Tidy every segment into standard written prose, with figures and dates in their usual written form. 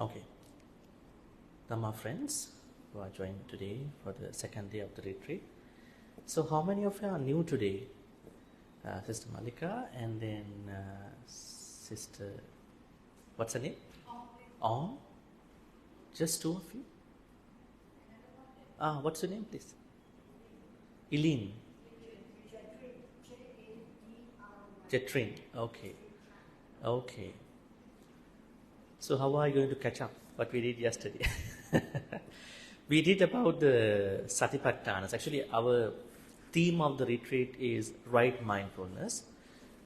Okay. Dhamma friends who are joining today for the second day of the retreat. So how many of you are new today? Sister Malika and then Sister, what's her name? Om. Just two of you? What's your name please? Eileen. Jetrin. Okay. Okay. So how are you going to catch up what we did yesterday? We did about the Satipatthanas. Actually, our theme of the retreat is right mindfulness.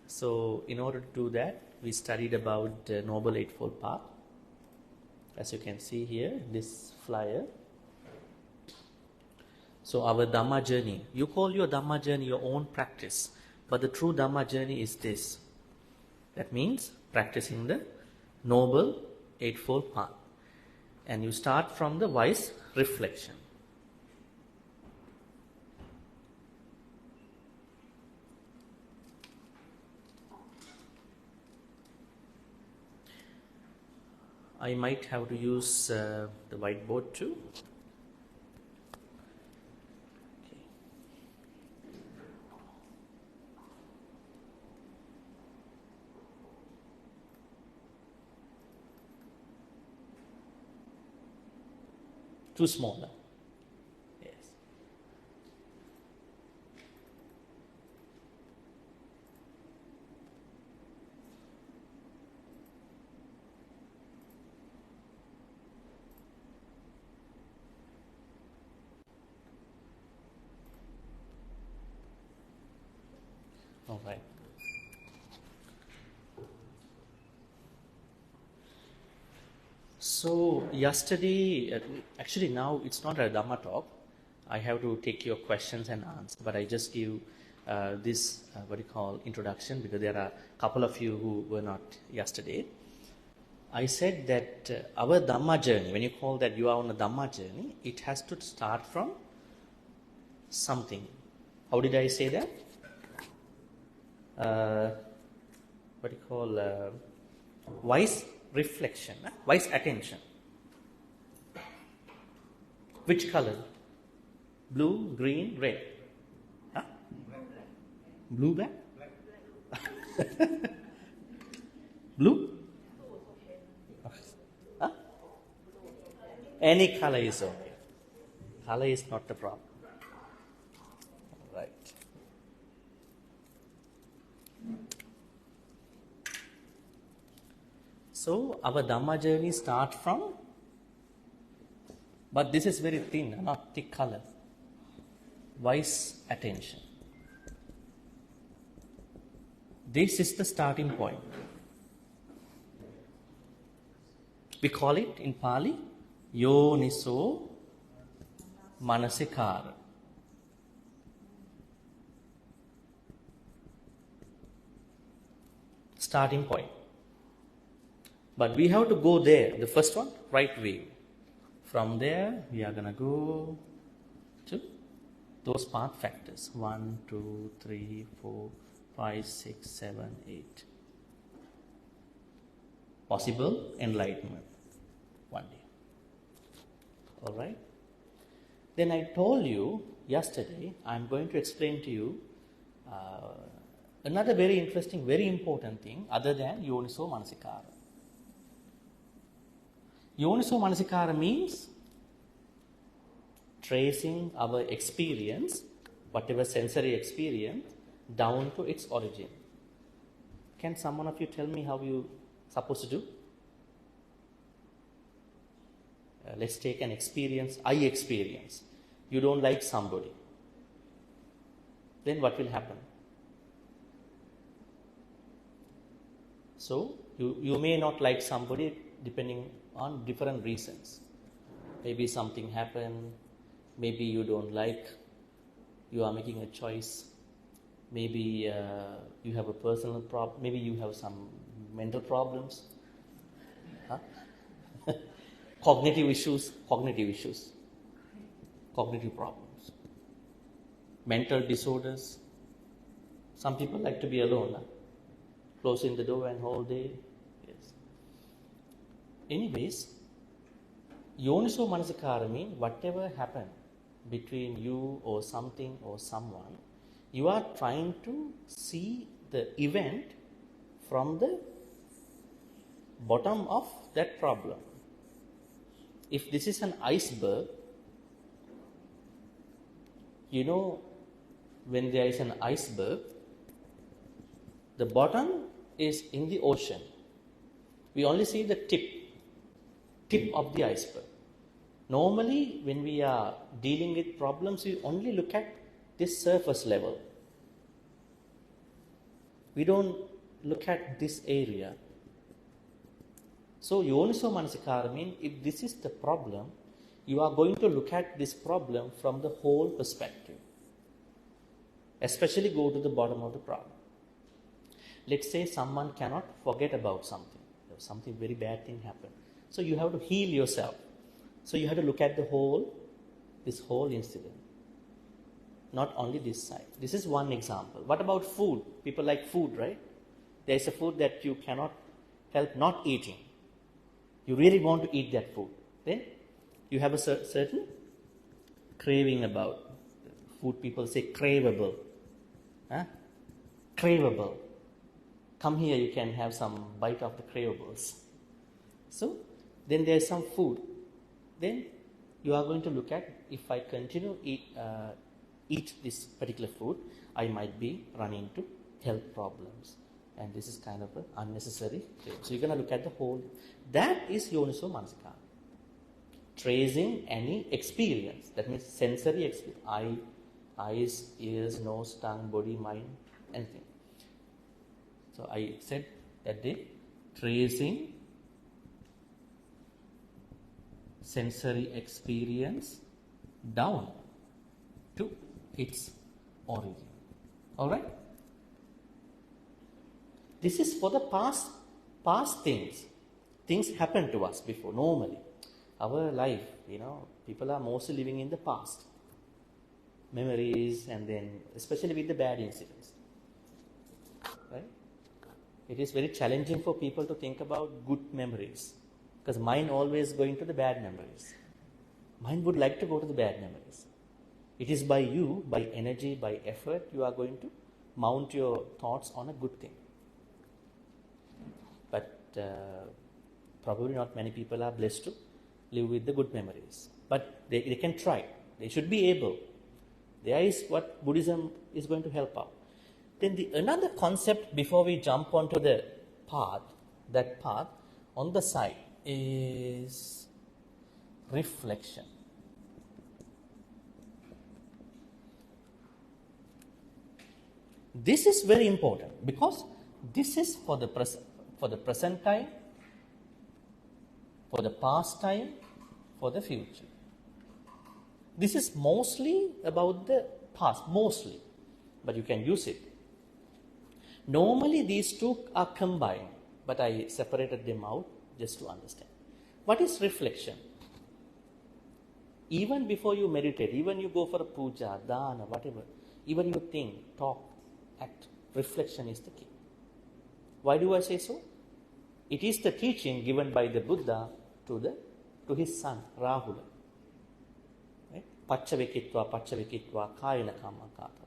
So in order to do that, we studied about the Noble Eightfold Path. As you can see here, this flyer. So our Dhamma journey, you call your Dhamma journey your own practice, but the true Dhamma journey is this. That means practicing the Noble Eightfold Path. And you start from the wise reflection. I might have to use the whiteboard too. Okay. Too small, huh? Yes. All right. So yesterday, actually now it's not a Dhamma talk. I have to take your questions and answer, but I just give this what you call introduction because there are a couple of you who were not yesterday. I said that our Dhamma journey, when you call that you are on a Dhamma journey, it has to start from something. How did I say that? What you call wise reflection, wise attention. Which color? Blue, green, red. Huh? Blue, black? Blue? Huh? Any color is okay. Color is not the problem. Right. So our Dhamma journey starts from, but this is very thin, not thick color. Wise attention. This is the starting point. We call it in Pali, Yoniso Manasikara. Starting point. But we have to go there. The first one, right view. From there, we are going to go to those path factors. 1, 2, 3, 4, 5, 6, 7, 8. Possible enlightenment one day. Alright? Then I told you yesterday, I'm going to explain to you another very interesting, very important thing other than Yoniso Manasikara. Yoniso Manasikara means tracing our experience, whatever sensory experience, down to its origin. Can someone of you tell me how you supposed to do? Let's take an experience, I experience. You don't like somebody. Then what will happen? So, you may not like somebody depending on different reasons. Maybe something happened, maybe you don't like, you are making a choice, maybe you have a personal problem, maybe you have some mental problems, cognitive issues, cognitive problems, mental disorders. Some people like to be alone, closing the door and whole day. Yes. Anyways, Yoniso Manasikara means whatever happened between you or something or someone, you are trying to see the event from the bottom of that problem. If this is an iceberg, you know, when there is an iceberg, the bottom is in the ocean. We only see the tip of the iceberg. Normally, when we are dealing with problems, we only look at this surface level. We don't look at this area. So, Yoniso Manasikara means if this is the problem, you are going to look at this problem from the whole perspective. Especially go to the bottom of the problem. Let's say someone cannot forget about something. Something very bad thing happened. So you have to heal yourself. So you have to look at this whole incident. Not only this side. This is one example. What about food? People like food, right? There is a food that you cannot help not eating. You really want to eat that food. Then you have a certain craving about food. People say craveable. Huh? Craveable. Come here, you can have some bite of the cravables. So, then there is some food. Then you are going to look at, if I continue eat this particular food, I might be running into health problems. And this is kind of an unnecessary thing. So, you're going to look at the whole. That is Yoniso Manasikara. Tracing any experience. That means sensory experience. Eyes, ears, nose, tongue, body, mind, anything. So I said that the tracing sensory experience down to its origin. Alright? This is for the past things. Things happened to us before, normally. Our life, people are mostly living in the past. Memories, and then especially with the bad incidents. Right? It is very challenging for people to think about good memories, because mind always going to the bad memories. Mind would like to go to the bad memories. It is by you, by energy, by effort, you are going to mount your thoughts on a good thing. But probably not many people are blessed to live with the good memories. But they can try. They should be able. There is what Buddhism is going to help out. Then another concept before we jump onto the path, that path on the side is reflection. This is very important because this is for the present time, for the past time, for the future. This is mostly about the past, mostly, but you can use it. Normally these two are combined, but I separated them out just to understand. What is reflection? Even before you meditate, even you go for a puja, dana, whatever, even you think, talk, act, reflection is the key. Why do I say so? It is the teaching given by the Buddha to his son, Rahula. Paccavekitva, paccavekitva, kayana kamakata.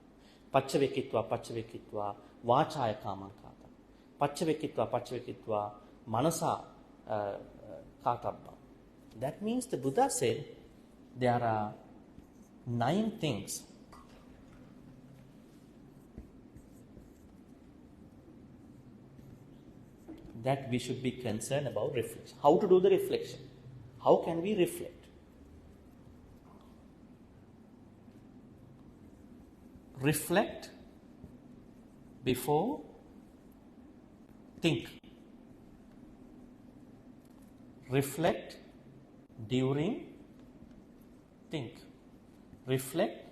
Paccavekitva, paccavekitva, vachaya kamakata. Paccavekitva, paccavekitva, manasa katabba. That means the Buddha said there are 9 things that we should be concerned about reflection. How to do the reflection? How can we reflect? Reflect before think. Reflect during think. Reflect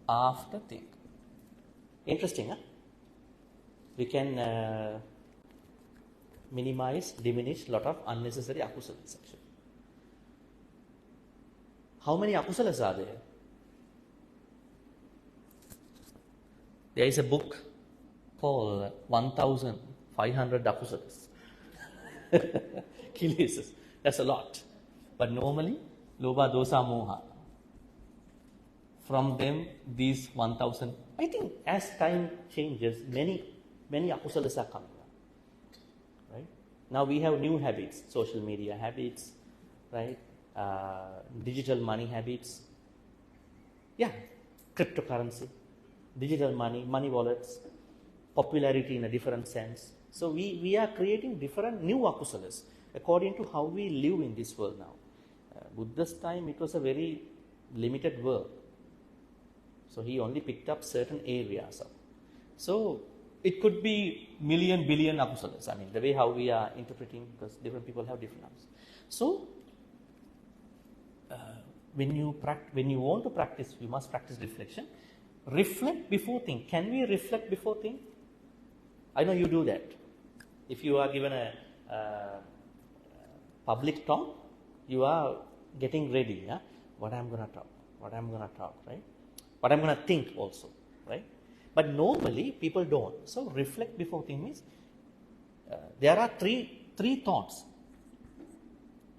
after think. Interesting, huh? We can minimize, diminish a lot of unnecessary akusalas actually. How many akusalas are there? There is a book called 1,500 akusalas. Kilesas. That's a lot. But normally, Lobha, dosa, moha. From them, these 1000. I think as time changes, many akusalas are coming up. Right? Now we have new habits, social media habits, right? Digital money habits. Yeah, cryptocurrency, digital money, money wallets, popularity in a different sense. So we are creating different new akusalas according to how we live in this world now. Buddha's time, it was a very limited world. So he only picked up certain areas of. So it could be million, billion akusalas. I mean, the way how we are interpreting, because different people have different answers. So when you want to practice, you must practice reflection. Reflect before think. Can we reflect before think? I know you do that. If you are given a public talk, you are getting ready. Yeah? What I'm going to talk, right? What I'm going to think also, right? But normally people don't. So reflect before think means there are three thoughts.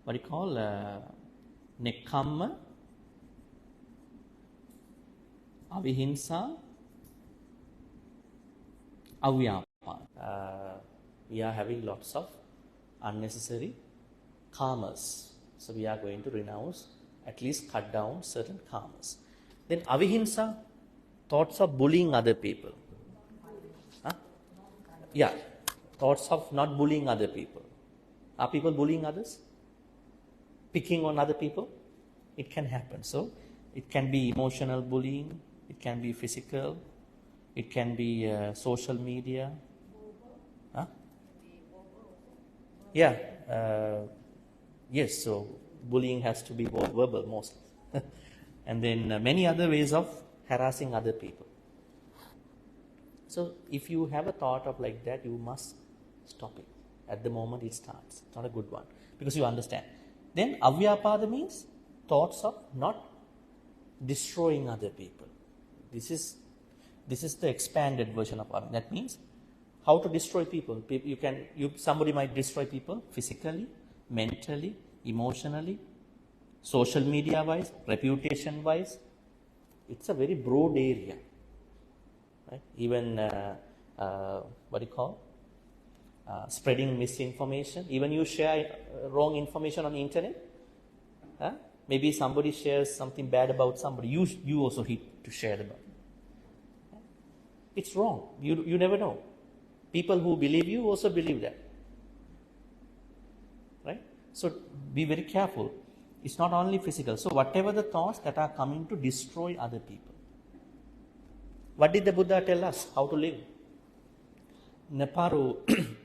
What do you call Nekkamma, Avihimsa, Avyapa. We are having lots of unnecessary karmas. So we are going to renounce, at least cut down certain karmas. Then Avihimsa, thoughts of bullying other people. Huh? Yeah, thoughts of not bullying other people. Are people bullying others? Picking on other people? It can happen. So it can be emotional bullying, it can be physical, it can be social media. Huh? Yeah. Yes, so bullying has to be verbal mostly. And then many other ways of harassing other people. So if you have a thought of like that, you must stop it at the moment it starts. It's not a good one because you understand. Then avyapada means thoughts of not destroying other people. This is the expanded version of avyapada. That means how to destroy people. Somebody might destroy people physically, mentally, emotionally, social media wise, reputation wise. It's a very broad area. Right? Even what do you call? Spreading misinformation. Even you share wrong information on the internet. Maybe somebody shares something bad about somebody. You also hit to share about. It's wrong. You never know. People who believe you also believe that. Right? So be very careful. It's not only physical. So whatever the thoughts that are coming to destroy other people. What did the Buddha tell us? How to live? Naparo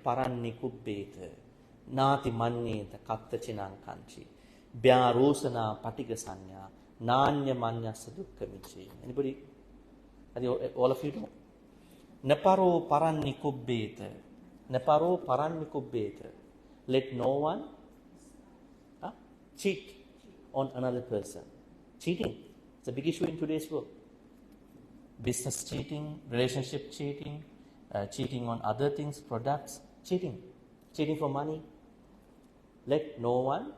paranni kubbeta nati manneta katta chinang kanchi byarosana patiga sanya nanya manyasa dukkha michi. Anybody? All of you know? Naparo paranni kubbeta. Naparo paranni kubbeta. Let no one cheat on another person. Cheating. It's a big issue in today's world. Business cheating, relationship cheating, cheating on other things, products, cheating for money. Let no one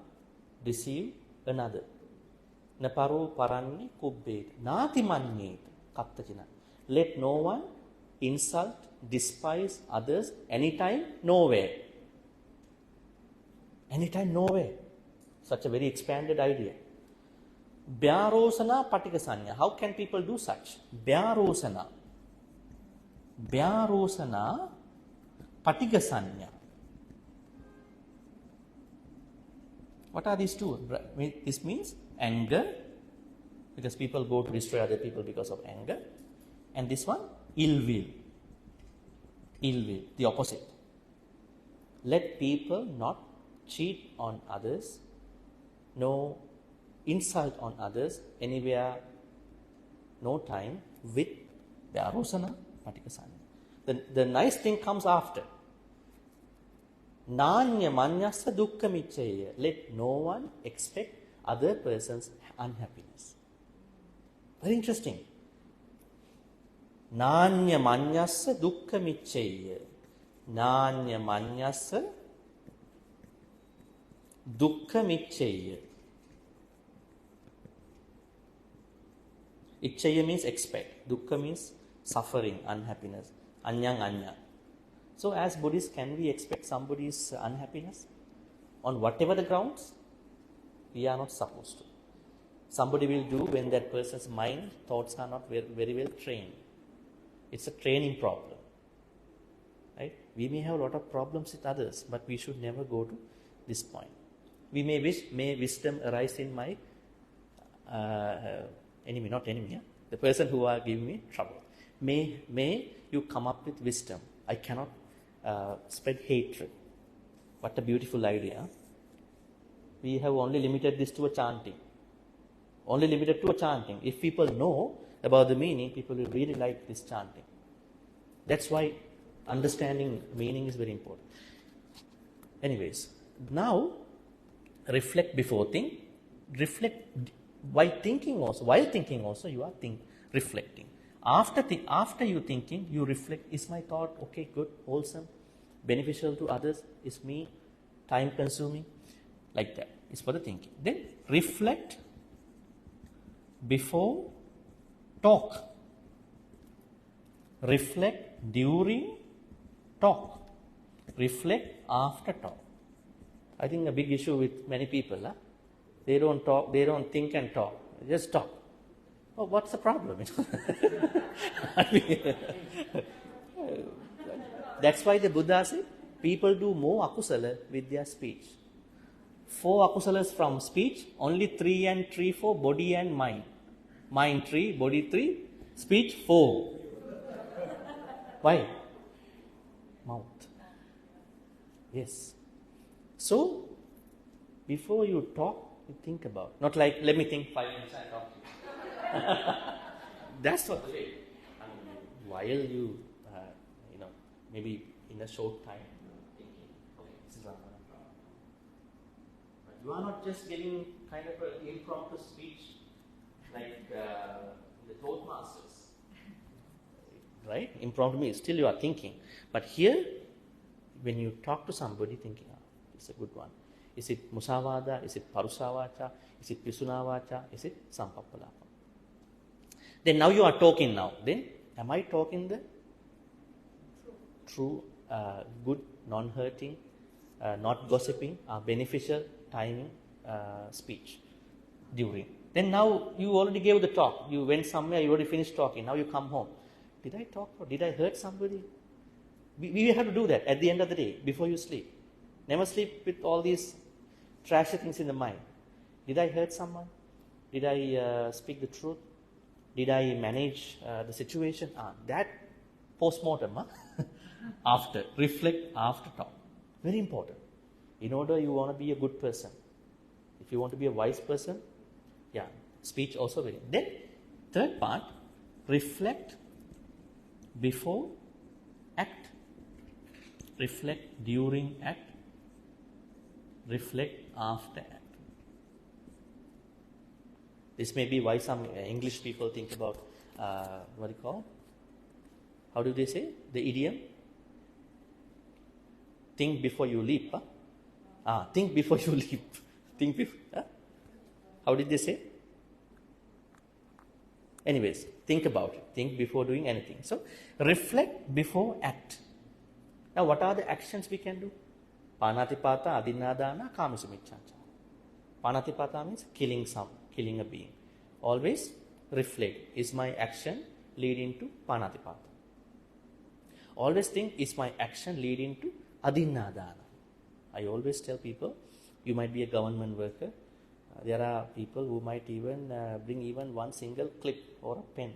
deceive another. Naparo paranni kubbet nati manyet kattachina. Let no one insult, despise others anytime, nowhere. Anytime, nowhere. Such a very expanded idea. Vyarosana patikasanya. How can people do such? Vyarosana. Vyarosana patikasanya. What are these two? This means anger, because people go to destroy other people because of anger. And this one, ill will. Ill will, the opposite. Let people not cheat on others, no insult on others, anywhere, no time, with Vyarosana Patikasanya. The nice thing comes after. Nanya manyasa dukkha michaya. Let no one expect other person's unhappiness. Very interesting. Nanya manyasa dukkha michaya. Nanya manyasa dukkha michaya. Ichchaya means expect. Dukkha means suffering, unhappiness. Anyang anya. So as Buddhists, can we expect somebody's unhappiness? On whatever the grounds? We are not supposed to. Somebody will do when that person's mind, thoughts are not very well trained. It's a training problem. Right? We may have a lot of problems with others, but we should never go to this point. We may wisdom arise in my enemy, not enemy, yeah? The person who are giving me trouble. May you come up with wisdom. I cannot spread hatred. What a beautiful idea. We have only limited this to a chanting. Only limited to a chanting. If people know about the meaning, people will really like this chanting. That's why understanding meaning is very important. Anyways, now reflect before think. Reflect while thinking also you are reflecting. After you thinking, you reflect, is my thought okay, good, wholesome, beneficial to others? Is me time consuming? Like that. It's for the thinking. Then reflect before talk. Reflect during talk. Reflect after talk. I think a big issue with many people, they don't talk, they don't think and talk. They just talk. Oh, what's the problem? I mean, that's why the Buddha said, people do more akusala with their speech. 4 akusalas from speech, only 3 and 3 for body and mind. Mind 3, body 3, speech 4. Why? Mouth. Yes. So, before you talk, you think about. Not like, let me think 5 minutes and talk to you. That's not the way. I mean, while you, maybe in a short time, thinking, okay, this is what I'm going to talk. But you are not just getting kind of an impromptu speech like the Toastmasters. Right? Impromptu means still you are thinking. But here, when you talk to somebody, thinking, it's a good one. Is it musavada? Is it parusavacha? Is it pisunavacha? Is it sampappalapa? Then now you are talking now. Then am I talking the true, good, non-hurting, not gossiping, beneficial, timing speech during? Then now you already gave the talk. You went somewhere, you already finished talking. Now you come home. Did I talk or did I hurt somebody? We have to do that at the end of the day, before you sleep. Never sleep with all these trashy things in the mind. Did I hurt someone? Did I speak the truth? Did I manage the situation? That post-mortem, after. Reflect after talk. Very important. In order you want to be a good person. If you want to be a wise person, speech also very. Then, third part, reflect before act. Reflect during act. Reflect after act. This may be why some English people think about, what do you call? How do they say? The idiom? Think before you leap. Think before you leap. Think before. How did they say? Anyways, think about it. Think before doing anything. So, reflect before act. Now, what are the actions we can do? Panatipata, adinadana, kamasumichchacha. Panatipata means killing a being. Always reflect. Is my action leading to panatipata? Always think, is my action leading to adinadana? I always tell people, you might be a government worker. There are people who might even bring even one single clip or a pen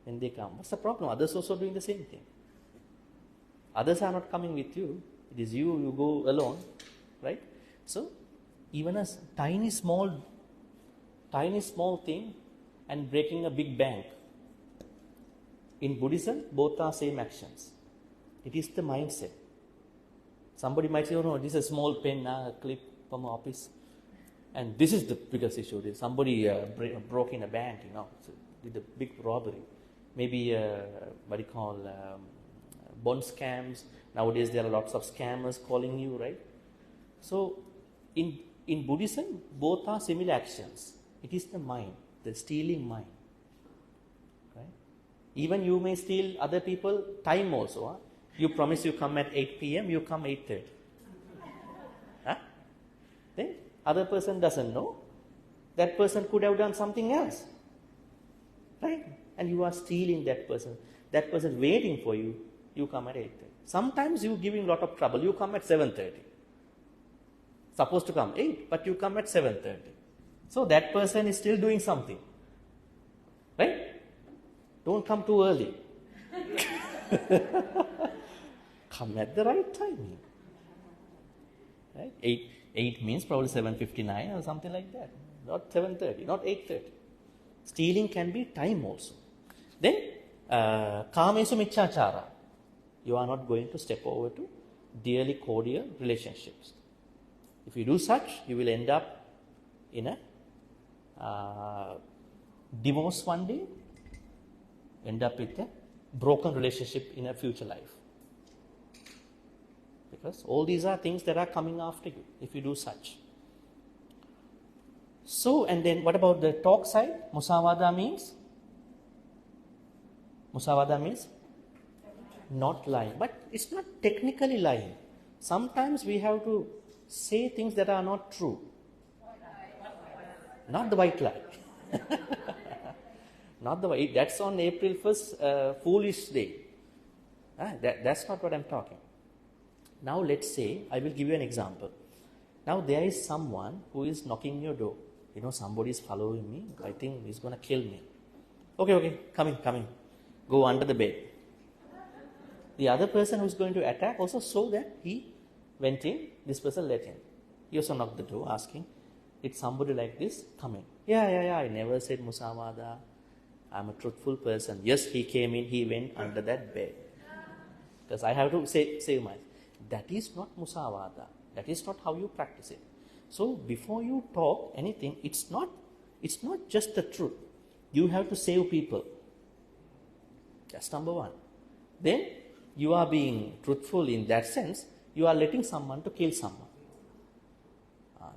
when they come. What's the problem? Others also doing the same thing. Others are not coming with you. It is you go alone, right? So, even a tiny small thing and breaking a big bank. In Buddhism, both are same actions. It is the mindset. Somebody might say, oh no, this is a small pen, a clip from office. And this is the biggest issue. Somebody broke in a bank, so did a big robbery. Maybe, bond scams. Nowadays, there are lots of scammers calling you, right? So, in Buddhism, both are similar actions. It is the mind, the stealing mind. Even you may steal other people time also. Huh? You promise you come at 8 p.m., you come 8:30. Huh? Then other person doesn't know. That person could have done something else. Right? And you are stealing that person. That person waiting for you, you come at 8:30. Sometimes you giving a lot of trouble. You come at 7:30. Supposed to come 8, but you come at 7:30. So that person is still doing something. Right? Don't come too early. Come at the right time. Right? 8 means probably 7:59 or something like that. Not 7:30, not 8:30. Stealing can be time also. Then, kamesu michachara. You are not going to step over to dearly cordial relationships. If you do such, you will end up in a divorce one day, end up with a broken relationship in a future life. Because all these are things that are coming after you if you do such. So, and then what about the talk side? Musawada means not lying. But it's not technically lying. Sometimes we have to say things that are not true. Not the white lie. Not the white. That's on April 1st, foolish day. That's not what I'm talking. Now let's say, I will give you an example. Now there is someone who is knocking your door. You know, somebody is following me. I think he's going to kill me. Okay, come in. Go under the bed. The other person who is going to attack also saw that he went in. This person let him. He also knocked the door asking, did somebody like this come in? Yeah. I never said musawada. I'm a truthful person. Yes, he came in. He went under that bed. Because I have to say myself. That is not musawada. That is not how you practice it. So before you talk anything, it's not just the truth. You have to save people. That's number one. Then you are being truthful in that sense. You are letting someone to kill someone.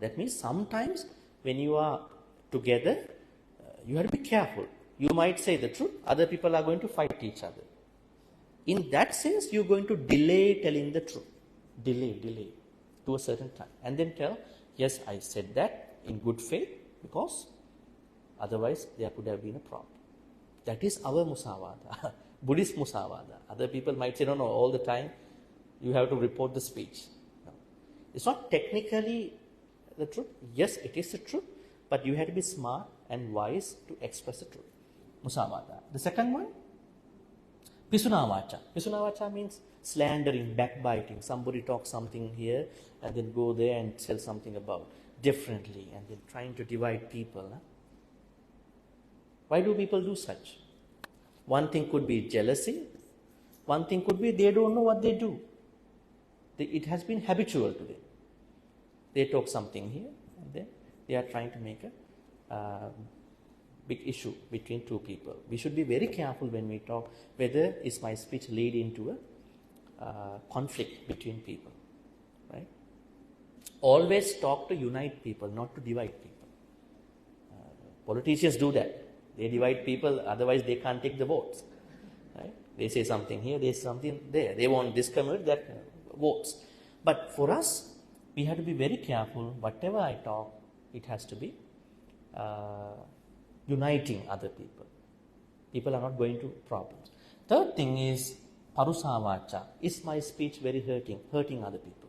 That means sometimes when you are together, you have to be careful. You might say the truth. Other people are going to fight each other. In that sense, you're going to delay telling the truth. Delay to a certain time. And then tell, yes, I said that in good faith because otherwise there could have been a problem. That is our musawada, Buddhist musawada. Other people might say, no, all the time you have to report the speech. No. It's not technically the truth. Yes, it is the truth, but you have to be smart and wise to express the truth. Musawada. The second one, Pisunavacha. Pisunavacha means slandering, backbiting. Somebody talks something here and then go there and tell something about differently and then trying to divide people. Why do people do such? One thing could be jealousy. One thing could be they don't know what they do. It has been habitual to them. They talk something here and then they are trying to make a big issue between two people. We should be very careful when we talk whether is my speech lead into a conflict between people. Right? Always talk to unite people, not to divide people. Politicians do that. They divide people, otherwise they can't take the votes. Right? They say something here, they say something there. They want this community, that votes. But for us, we have to be very careful. Whatever I talk, it has to be uniting other people. People are not going to problems. Third thing is parusavacha. Is my speech very hurting other people?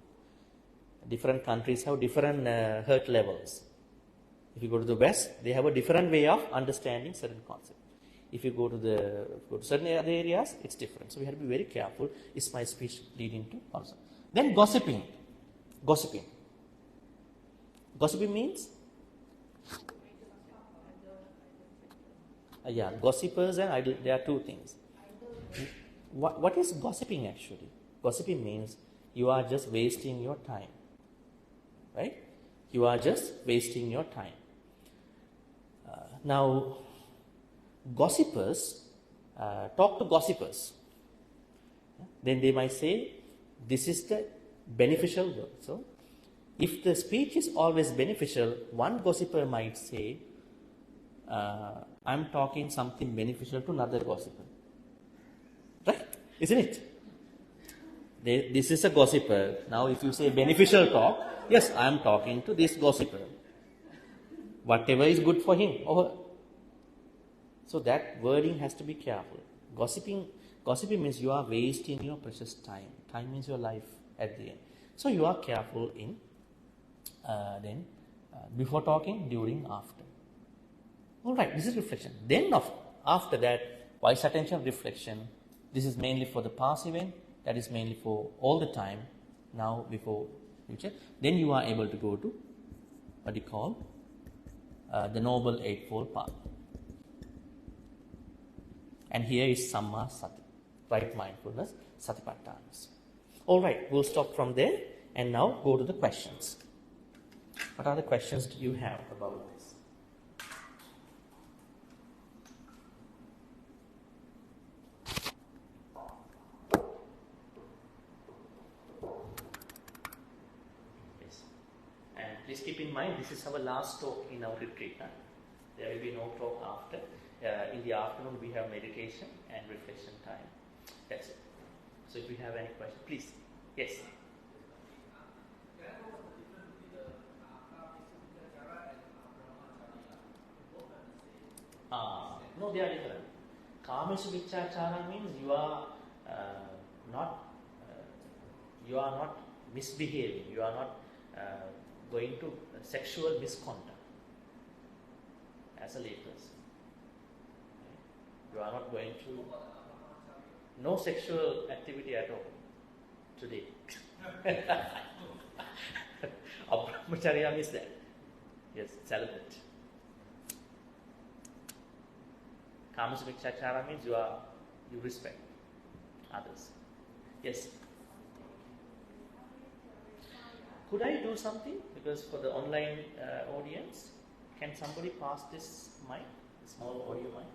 Different countries have different hurt levels. If you go to the West, they have a different way of understanding certain concepts. If you go to certain other areas, it's different. So we have to be very careful. Is my speech leading to parusavacha? Then gossiping. Gossiping means gossipers and idle. There are two things. What is gossiping actually? Gossiping means you are just wasting your time. Right? You are just wasting your time. Now, gossipers talk to gossipers. Then they might say, this is the beneficial word. So, if the speech is always beneficial, one gossiper might say, I'm talking something beneficial to another gossiper. Isn't it? This is a gossiper. Now if you say beneficial talk, yes, I am talking to this gossiper. Whatever is good for him or her. So that wording has to be careful. Gossiping means you are wasting your precious time. Time means your life at the end. So you are careful in before talking, during, after. Alright, this is reflection. Then after that, wise attention, reflection. This is mainly for the past event. That is mainly for all the time, now, before, future. Then you are able to go to what you call the Noble Eightfold Path. And here is Samma Sati, right mindfulness, Satipatthanas. Alright, we'll stop from there and now go to the questions. What are the questions do you have about this? Please keep in mind, this is our last talk in our retreat. There will be no talk after. In the afternoon, we have meditation and reflection time. That's it. So if you have any questions, please. Yes. No, they are different. Kamesu Vichachara means you are not misbehaving. You are not going to sexual misconduct as a layperson. You are not going to no sexual activity at all today. Brahmacharya means that. Yes, celibate. Kamasvichachara means you respect others. Yes. Could I do something? Because for the online audience, can somebody pass this mic, small audio mic?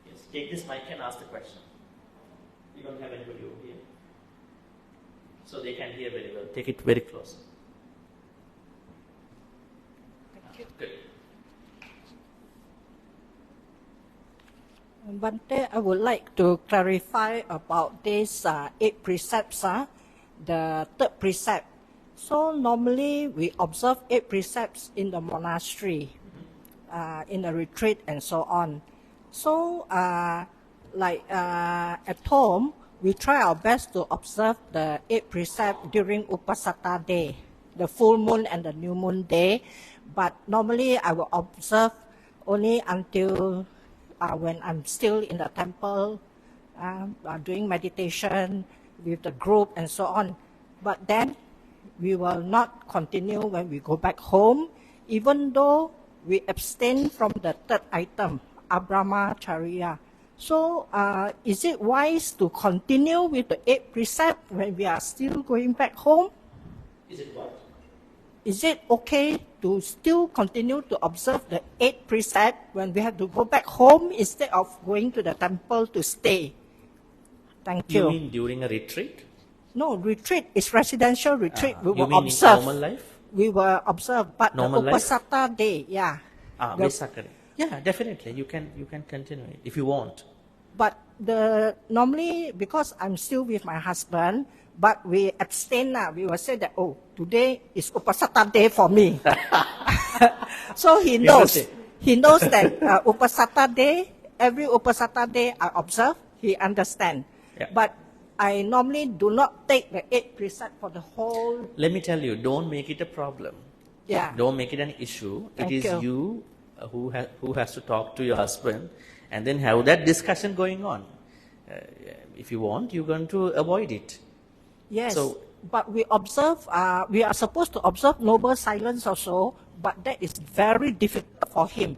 Yes, take this mic and ask the question. We don't have anybody over here. So they can hear very well. Take it very close. Thank you. Good. Bhante, I would like to clarify about these 8 precepts. The third precept. So normally we observe 8 precepts in the monastery, in the retreat and so on. So at home, we try our best to observe the 8 precepts during Upasata day, the full moon and the new moon day. But normally I will observe only until when I'm still in the temple, doing meditation with the group and so on. But then we will not continue when we go back home, even though we abstain from the third item, Abramacharya. So is it wise to continue with the 8 precepts when we are still going back home? Is it what? Is it okay to still continue to observe the 8 precepts when we have to go back home instead of going to the temple to stay? Thank you. You mean during a retreat? No, retreat is residential retreat. We You will mean observe. in normal life? We will observe, but Normal the Upasata day, yeah. Vesakari. Yeah, definitely. You can continue it if you want. But normally, because I'm still with my husband, but we abstain now. We will say that, oh, today is Upasata day for me. So he knows. He knows that Upasata day, every Upasata day I observe, he understands. Yeah. But I normally do not take the 8 precepts for the whole. Let me tell you, don't make it a problem. Yeah. Don't make it an issue. Thank it is you who has to talk to your husband and then have that discussion going on. If you want, you're going to avoid it. Yes, So, but we observe, we are supposed to observe noble silence also, but that is very difficult for him.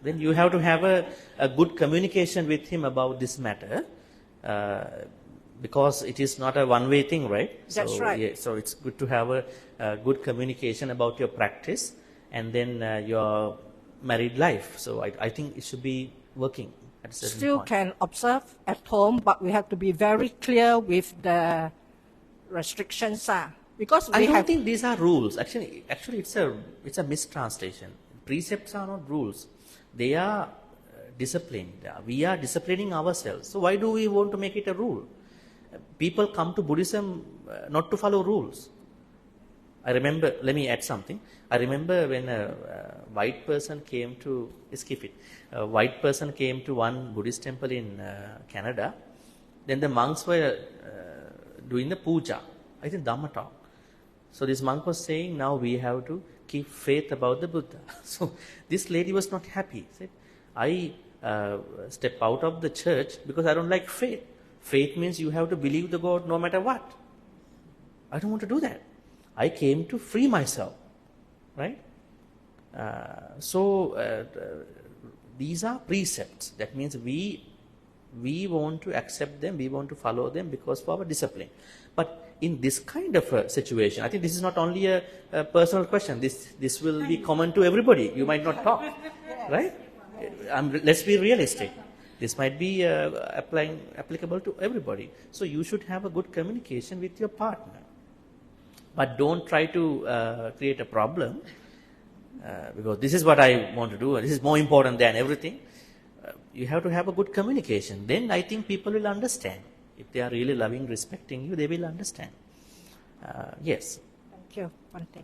then you have to have a good communication with him about this matter, because it is not a one-way thing, right? That's right. Yeah, so it's good to have a good communication about your practice and then your married life. So I think it should be working at a certain Still point. can observe at home, but we have to be very clear with the restrictions. Because I we don't have, think these are rules. Actually, it's a mistranslation. Precepts are not rules. They are disciplined. We are disciplining ourselves. So why do we want to make it a rule? People come to Buddhism not to follow rules. I remember, let me add something. I remember when a white person came to, skip it, a white person came to one Buddhist temple in Canada. Then the monks were doing the puja, I think Dhamma talk. So this monk was saying, now we have to keep faith about the Buddha. So this lady was not happy. Said, I step out of the church because I don't like faith. Faith means you have to believe the God no matter what. I don't want to do that. I came to free myself, right? So these are precepts. That means we want to accept them, we want to follow them because of our discipline. But in this kind of a situation, I think this is not only a personal question. This will be common to everybody. You might not talk, right? Let's be realistic. This might be applicable to everybody. So you should have a good communication with your partner. But don't try to create a problem because this is what I want to do. This is more important than everything. You have to have a good communication. Then I think people will understand. If they are really loving, respecting you, they will understand. Yes. Thank you, Bhante.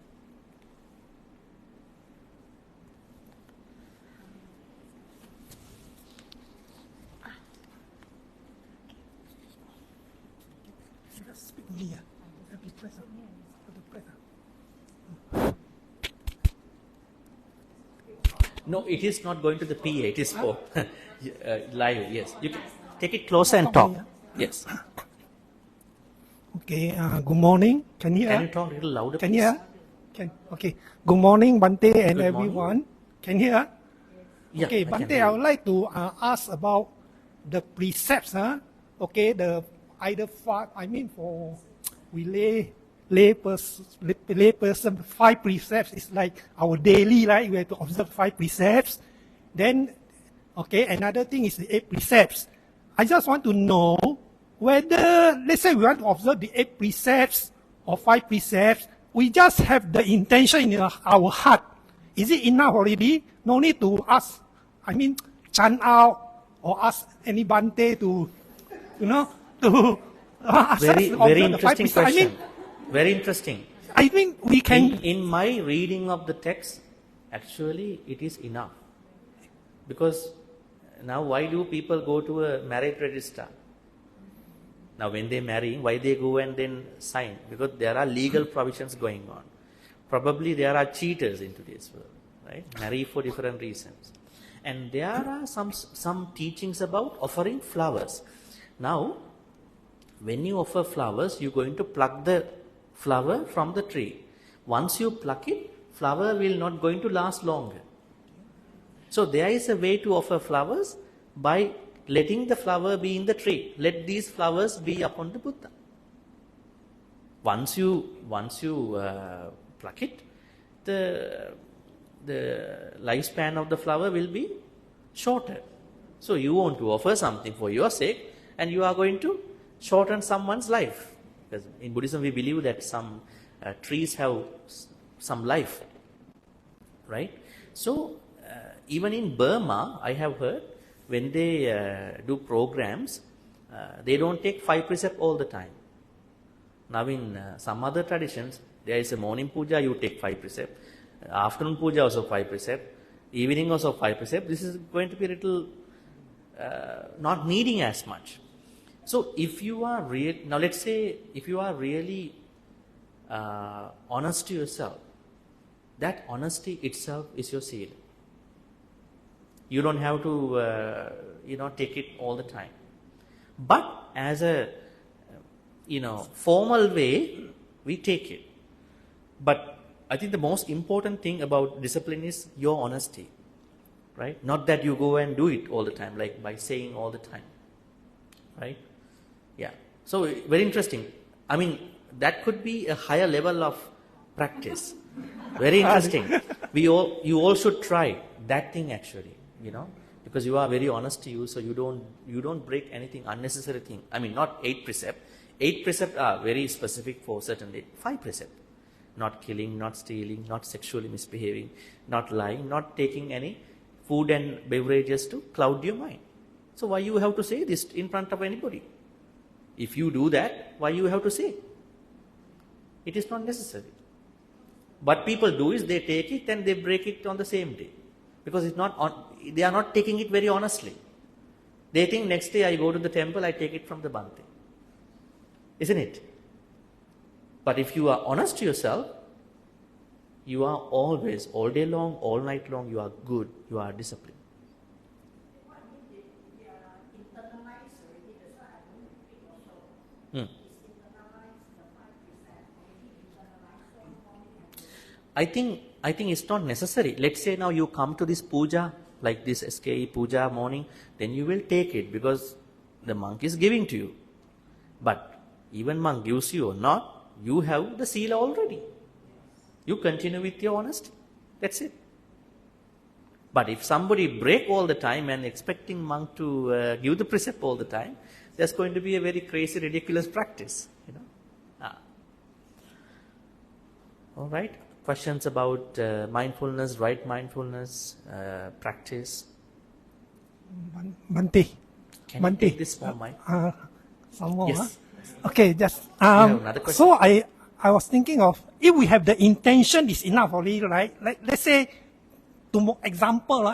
No, it is not going to the PA. It is for live. Yes, you can take it closer and talk. Yes. Okay. Good morning. Can you hear? Can you talk a little louder? Can please? you hear? Okay. Good morning, Bhante and Good everyone. morning. Can you hear? Yeah, Okay, I can Bhante, hear I you. would like to ask about the precepts. Okay, the either for we lay person 5 precepts is like our daily, right? We have to observe 5 precepts. Then, okay, another thing is the 8 precepts. I just want to know whether, let's say we want to observe the 8 precepts or 5 precepts, we just have the intention in our heart. Is it enough already? No need to ask, chant out or ask any Bhante to, to Very interesting question. Very interesting. I think we can. In my reading of the text, actually it is enough. Because now why do people go to a marriage register? Now when they marry, why they go and then sign? Because there are legal provisions going on. Probably there are cheaters into this world, right? Marry for different reasons. And there are some teachings about offering flowers. Now, when you offer flowers, you're going to pluck the flower from the tree. Once you pluck it, flower will not going to last longer. So there is a way to offer flowers by letting the flower be in the tree. Let these flowers be upon the Buddha. Once you pluck it, the lifespan of the flower will be shorter. So you want to offer something for your sake, and you are going to shorten someone's life. Because in Buddhism we believe that some trees have some life, right? So even in Burma, I have heard when they do programs, they don't take 5 precepts all the time. Now in some other traditions, there is a morning puja, you take 5 precepts. Afternoon puja also 5 precepts. Evening also 5 precepts. This is going to be a little not needing as much. So if you are now let's say if you are really honest to yourself, that honesty itself is your seed. You don't have to take it all the time. But as a formal way, we take it. But I think the most important thing about discipline is your honesty, right? Not that you go and do it all the time, like by saying all the time, right? Yeah. So very interesting. That could be a higher level of practice. Very interesting. You all should try that thing actually, because you are very honest to you, so you don't break anything, unnecessary thing. Not 8 precepts. 8 precepts are very specific for certain day. 5 precepts. Not killing, not stealing, not sexually misbehaving, not lying, not taking any food and beverages to cloud your mind. So why you have to say this in front of anybody? If you do that, why you have to say? It is not necessary. What people do is they take it and they break it on the same day. Because they are not taking it very honestly. They think next day I go to the temple, I take it from the Bhante. Isn't it? But if you are honest to yourself, you are always, all day long, all night long, you are good, you are disciplined. I think it's not necessary. Let's say now you come to this puja, like this SKE puja morning, then you will take it because the monk is giving to you. But even monk gives you or not, you have the sila already. You continue with your honesty. That's it. But if somebody break all the time and expecting monk to give the precept all the time, that's going to be a very crazy, ridiculous practice. All right. Questions about mindfulness, right mindfulness, practice? Bhante. Can you take this small mic? Some more, Yes. Okay, just have another question? so I was thinking of if we have the intention is enough already, right? Like let's say example,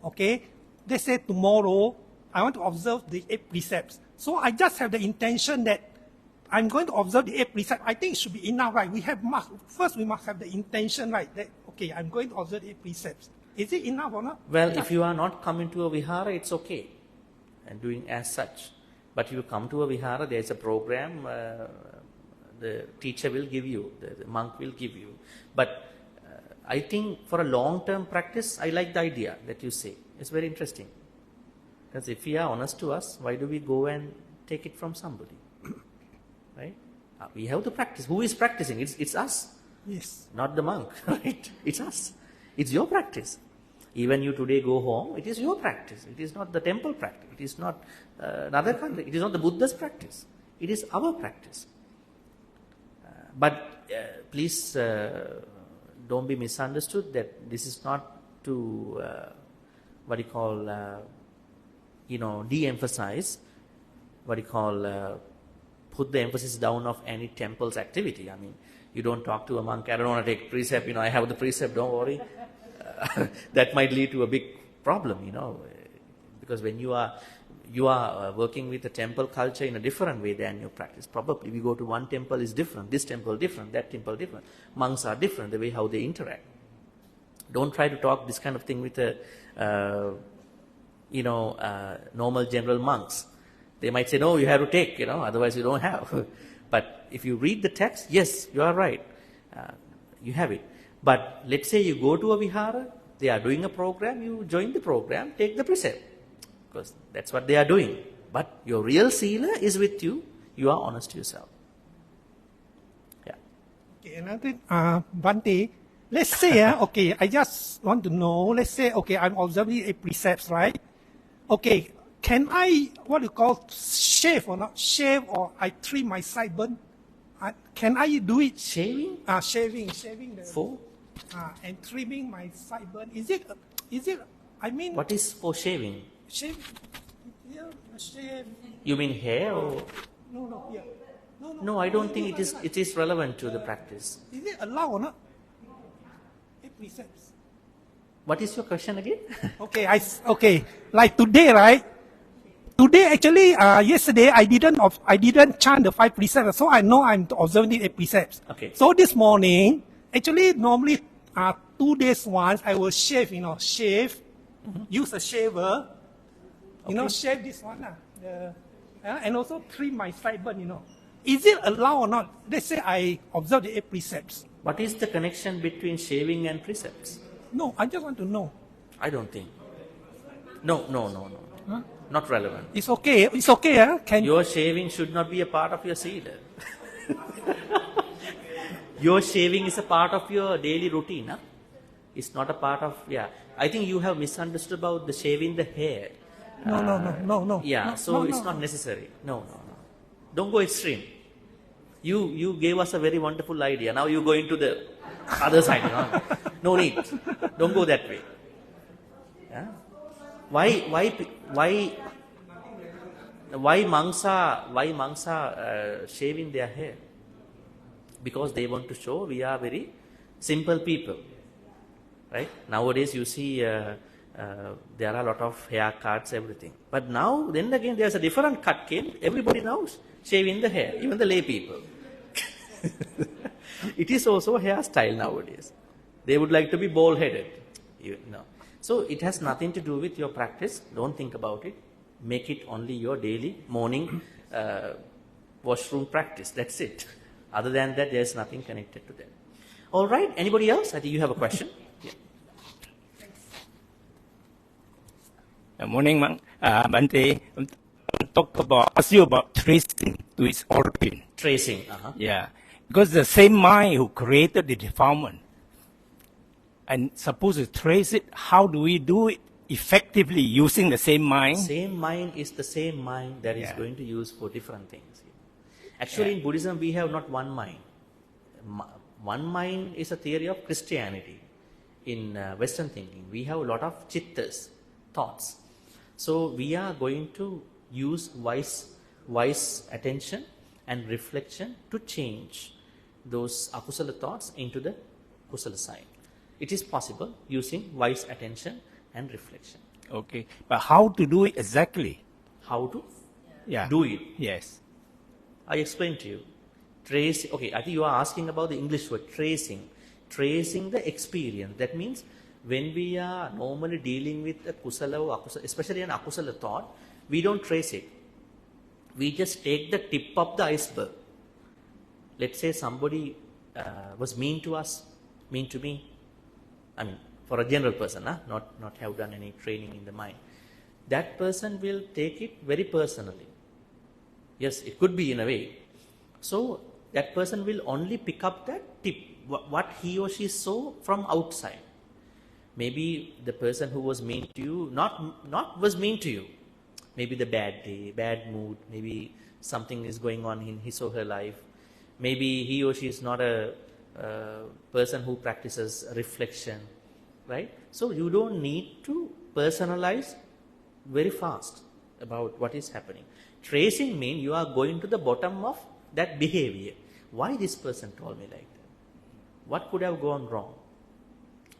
okay. Let's say tomorrow I want to observe the 8 precepts. So I just have the intention that I'm going to observe the 8 precepts. I think it should be enough, right? First we must have the intention, right? That okay, I'm going to observe the 8 precepts. Is it enough or not? Well, if you are not coming to a vihara, it's okay, and doing as such. But if you come to a vihara, there is a program, the teacher will give you, the monk will give you. But I think for a long-term practice, I like the idea that you say. It's very interesting. Because if we are honest to us, why do we go and take it from somebody? Right? We have to practice. Who is practicing? It's us. Yes. Not the monk, right? It's us. It's your practice. Even you today go home, it is your practice. It is not the temple practice. It is not another country. It is not the Buddha's practice. It is our practice. But please don't be misunderstood that this is not to, de-emphasize, put the emphasis down of any temple's activity. I mean, you don't talk to a monk, I don't want to take precept, I have the precept, don't worry. That might lead to a big problem, because when you are working with the temple culture in a different way than your practice. Probably we go to one temple is different, this temple different, that temple different. Monks are different, the way how they interact. Don't try to talk this kind of thing with normal general monks. They might say, no, you have to take, otherwise you don't have. But if you read the text, yes, you are right. You have it. But let's say you go to a vihara, they are doing a program, you join the program, take the precept. Because that's what they are doing. But your real sila is with you. You are honest to yourself. Yeah. Okay, another Bhante, let's say, okay, I just want to know, let's say, okay, I'm observing 8 precepts, right? Okay, can I, shave or not? Shave or I trim my sideburn? Can I do it? Shaving? Shaving the... For? And trimming my sideburn. Is it, I mean... What is for shaving? Shave, yeah, shave. You mean hair or? No, yeah. No, I don't think it is relevant to the practice. Is it allowed or not? 8 precepts. What is your question again? Okay. Like today, right? Today, actually, yesterday, I didn't chant the 5 precepts, so I know I'm observing the 8 precepts. Okay. So this morning, actually, normally, 2 days once, I will shave, use a shaver, shave this one, and also trim my sideburn, Is it allowed or not? Let's say I observe the 8 precepts. What is the connection between shaving and precepts? No, I just want to know. I don't think. No. Huh? Not relevant. It's okay, huh? Your shaving should not be a part of your sila. Your shaving is a part of your daily routine. Huh? It's not a part of, I think you have misunderstood about the shaving the hair. No. Yeah, it's not necessary. No. Don't go extreme. You gave us a very wonderful idea. Now you go into the other side. No need. Don't go that way. Yeah? Why monks are shaving their hair? Because they want to show we are very simple people, right? Nowadays you see there are a lot of haircuts, everything. But now, then again, there's a different cut came. Everybody knows shaving the hair, even the lay people. It is also a hairstyle nowadays. They would like to be bald-headed. So it has nothing to do with your practice. Don't think about it. Make it only your daily morning washroom practice. That's it. Other than that, there's nothing connected to that. All right. Anybody else? I think you have a question. Yeah. Morning, Bhante. Ask you about tracing to its origin. Tracing. Yeah. Because the same mind who created the defilement, and suppose to trace it, how do we do it effectively using the same mind? Same mind is the same mind that is going to use for different things. Actually, in Buddhism, we have not one mind. One mind is a theory of Christianity. In Western thinking, we have a lot of chittas, thoughts. So we are going to use wise attention and reflection to change those akusala thoughts into the kusala side. It is possible using wise attention and reflection. Okay, but how to do it exactly? How to Yeah. do it? Yes. I explained to you. Okay, I think you are asking about the English word tracing. Tracing the experience. That means when we are normally dealing with a kusala or akusala, especially an akusala thought, we don't trace it. We just take the tip of the iceberg. Let's say somebody was mean to us, mean to me. I mean, for a general person, not have done any training in the mind. That person will take it very personally. Yes, it could be in a way. So that person will only pick up that tip, what he or she saw from outside. Maybe the person who was mean to you, not was mean to you. Maybe the bad day, bad mood, maybe something is going on in his or her life. Maybe he or she is not a person who practices reflection, right? So you don't need to personalize very fast about what is happening. Tracing means you are going to the bottom of that behavior. Why this person told me like that? What could have gone wrong?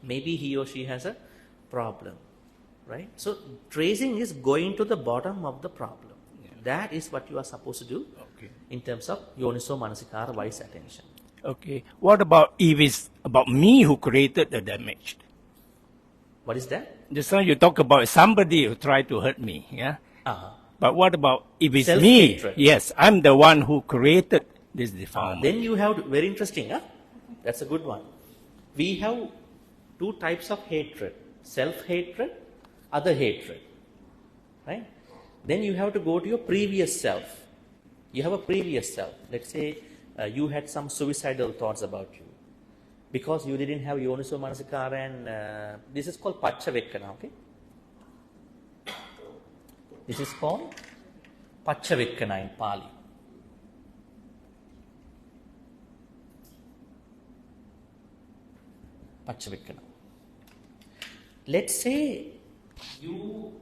Maybe he or she has a problem, right? So tracing is going to the bottom of the problem. Yeah. That is what you are supposed to do in terms of yoniso manasikara, wise attention. Okay. What about if it's about me who created the damage? What is that? Just now you talk about somebody who tried to hurt me, yeah? But what about if it's self-hatred. Me? Yes, I'm the one who created this defilement. Then you have, very interesting, that's a good one. We have two types of hatred, self-hatred, other hatred, right? Then you have to go to your previous self. You have a previous self. Let's say you had some suicidal thoughts about you because you didn't have yoniso manasikara, and this is called paccavekkhana, okay? This is called paccavekkhana in Pali. Paccavekkhana. Let's say you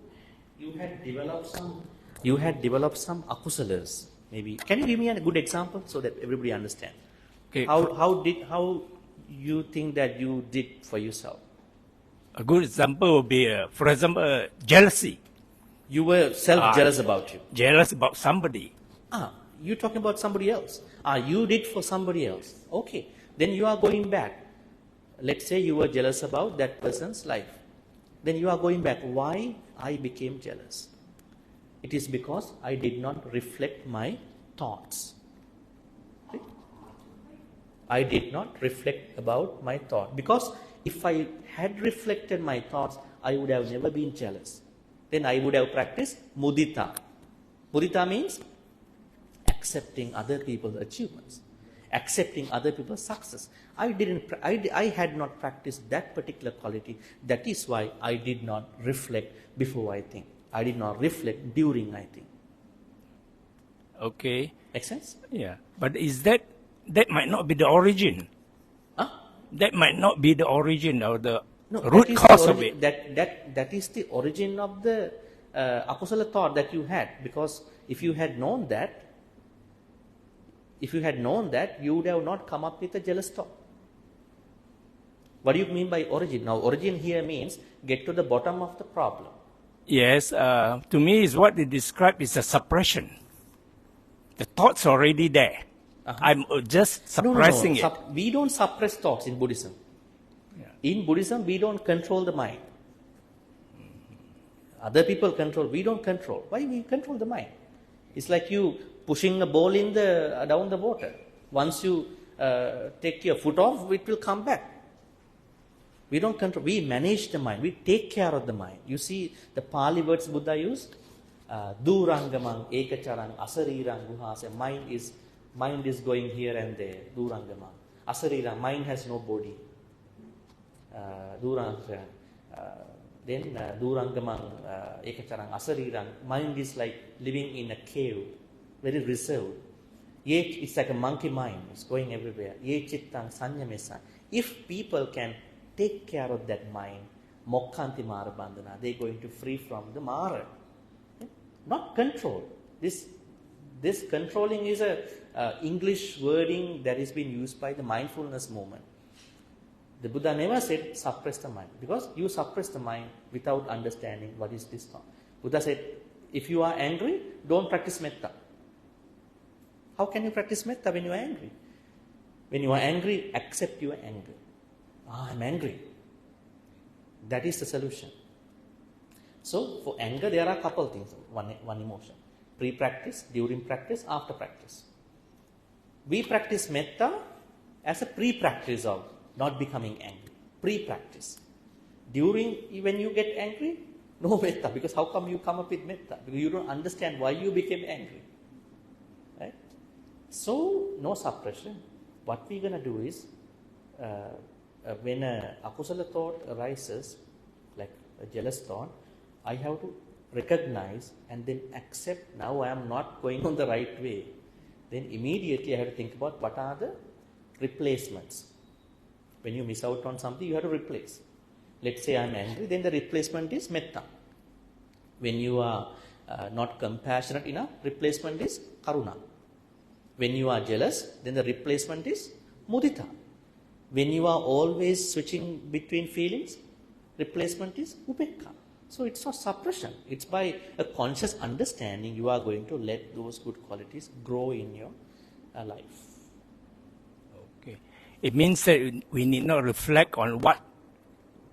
had developed some akusalas. Maybe can you give me a good example so that everybody understands? Okay. How you think that you did for yourself? A good example would be, for example, jealousy. You were self-jealous about you. Jealous about somebody. You're talking about somebody else. You did for somebody else. Okay. Then you are going back. Let's say you were jealous about that person's life. Then you are going back. Why I became jealous? It is because I did not reflect my thoughts. Right? I did not reflect about my thought. Because if I had reflected my thoughts, I would have never been jealous. Then I would have practiced mudita. Mudita means accepting other people's achievements, accepting other people's success. I had not practiced that particular quality. That is why I did not reflect before I think. I did not reflect during I think. Okay. Make sense? Yeah. But is that might not be the origin? Huh? That might not be the origin or the No, root that is cause the of it. That is the origin of the akusala thought that you had. Because if you had known that, you would have not come up with a jealous thought. What do you mean by origin? Now, origin here means get to the bottom of the problem. Yes, to me is what they describe is a suppression. The thought's already there. I'm just suppressing it. We don't suppress thoughts in Buddhism. Yeah. In Buddhism, we don't control the mind. Other people control, we don't control. Why we control the mind? It's like you pushing a ball in down the water. Once you take your foot off, it will come back. We don't control, we manage the mind, we take care of the mind. You see the Pali words Buddha used? Durangamang, ekacharang, asarirang, guhasa. Mind is going here and there. Durangamang. Asarirang, mind has no body. Durangamang. Then Durangamang, ekacharang, asarirang. Mind is like living in a cave, very reserved. It's like a monkey mind, it's going everywhere. Ye chittang sanyamesa. If people can take care of that mind, mokkanti mara bandhana, they're going to free from the mara. Not control. This controlling is a English wording that has been used by the mindfulness movement. The Buddha never said suppress the mind, because you suppress the mind without understanding what is this thought. Buddha said, if you are angry, don't practice metta. How can you practice metta when you are angry? When you are angry, accept your anger. I'm angry. That is the solution. So, for anger, there are a couple things. One emotion. Pre-practice, during practice, after practice. We practice metta as a pre-practice of not becoming angry. Pre-practice. When you get angry, no metta. Because how come you come up with metta? Because you don't understand why you became angry. Right? So, no suppression. What we're going to do is, when a akusala thought arises, like a jealous thought, I have to recognize and then accept, now I am not going on the right way. Then immediately I have to think about what are the replacements. When you miss out on something, you have to replace. Let's say I am angry, then the replacement is metta. When you are not compassionate enough, replacement is karuna. When you are jealous, then the replacement is mudita. When you are always switching between feelings, replacement is upekka. So it's not suppression. It's by a conscious understanding you are going to let those good qualities grow in your life. Okay. It means that we need not reflect on what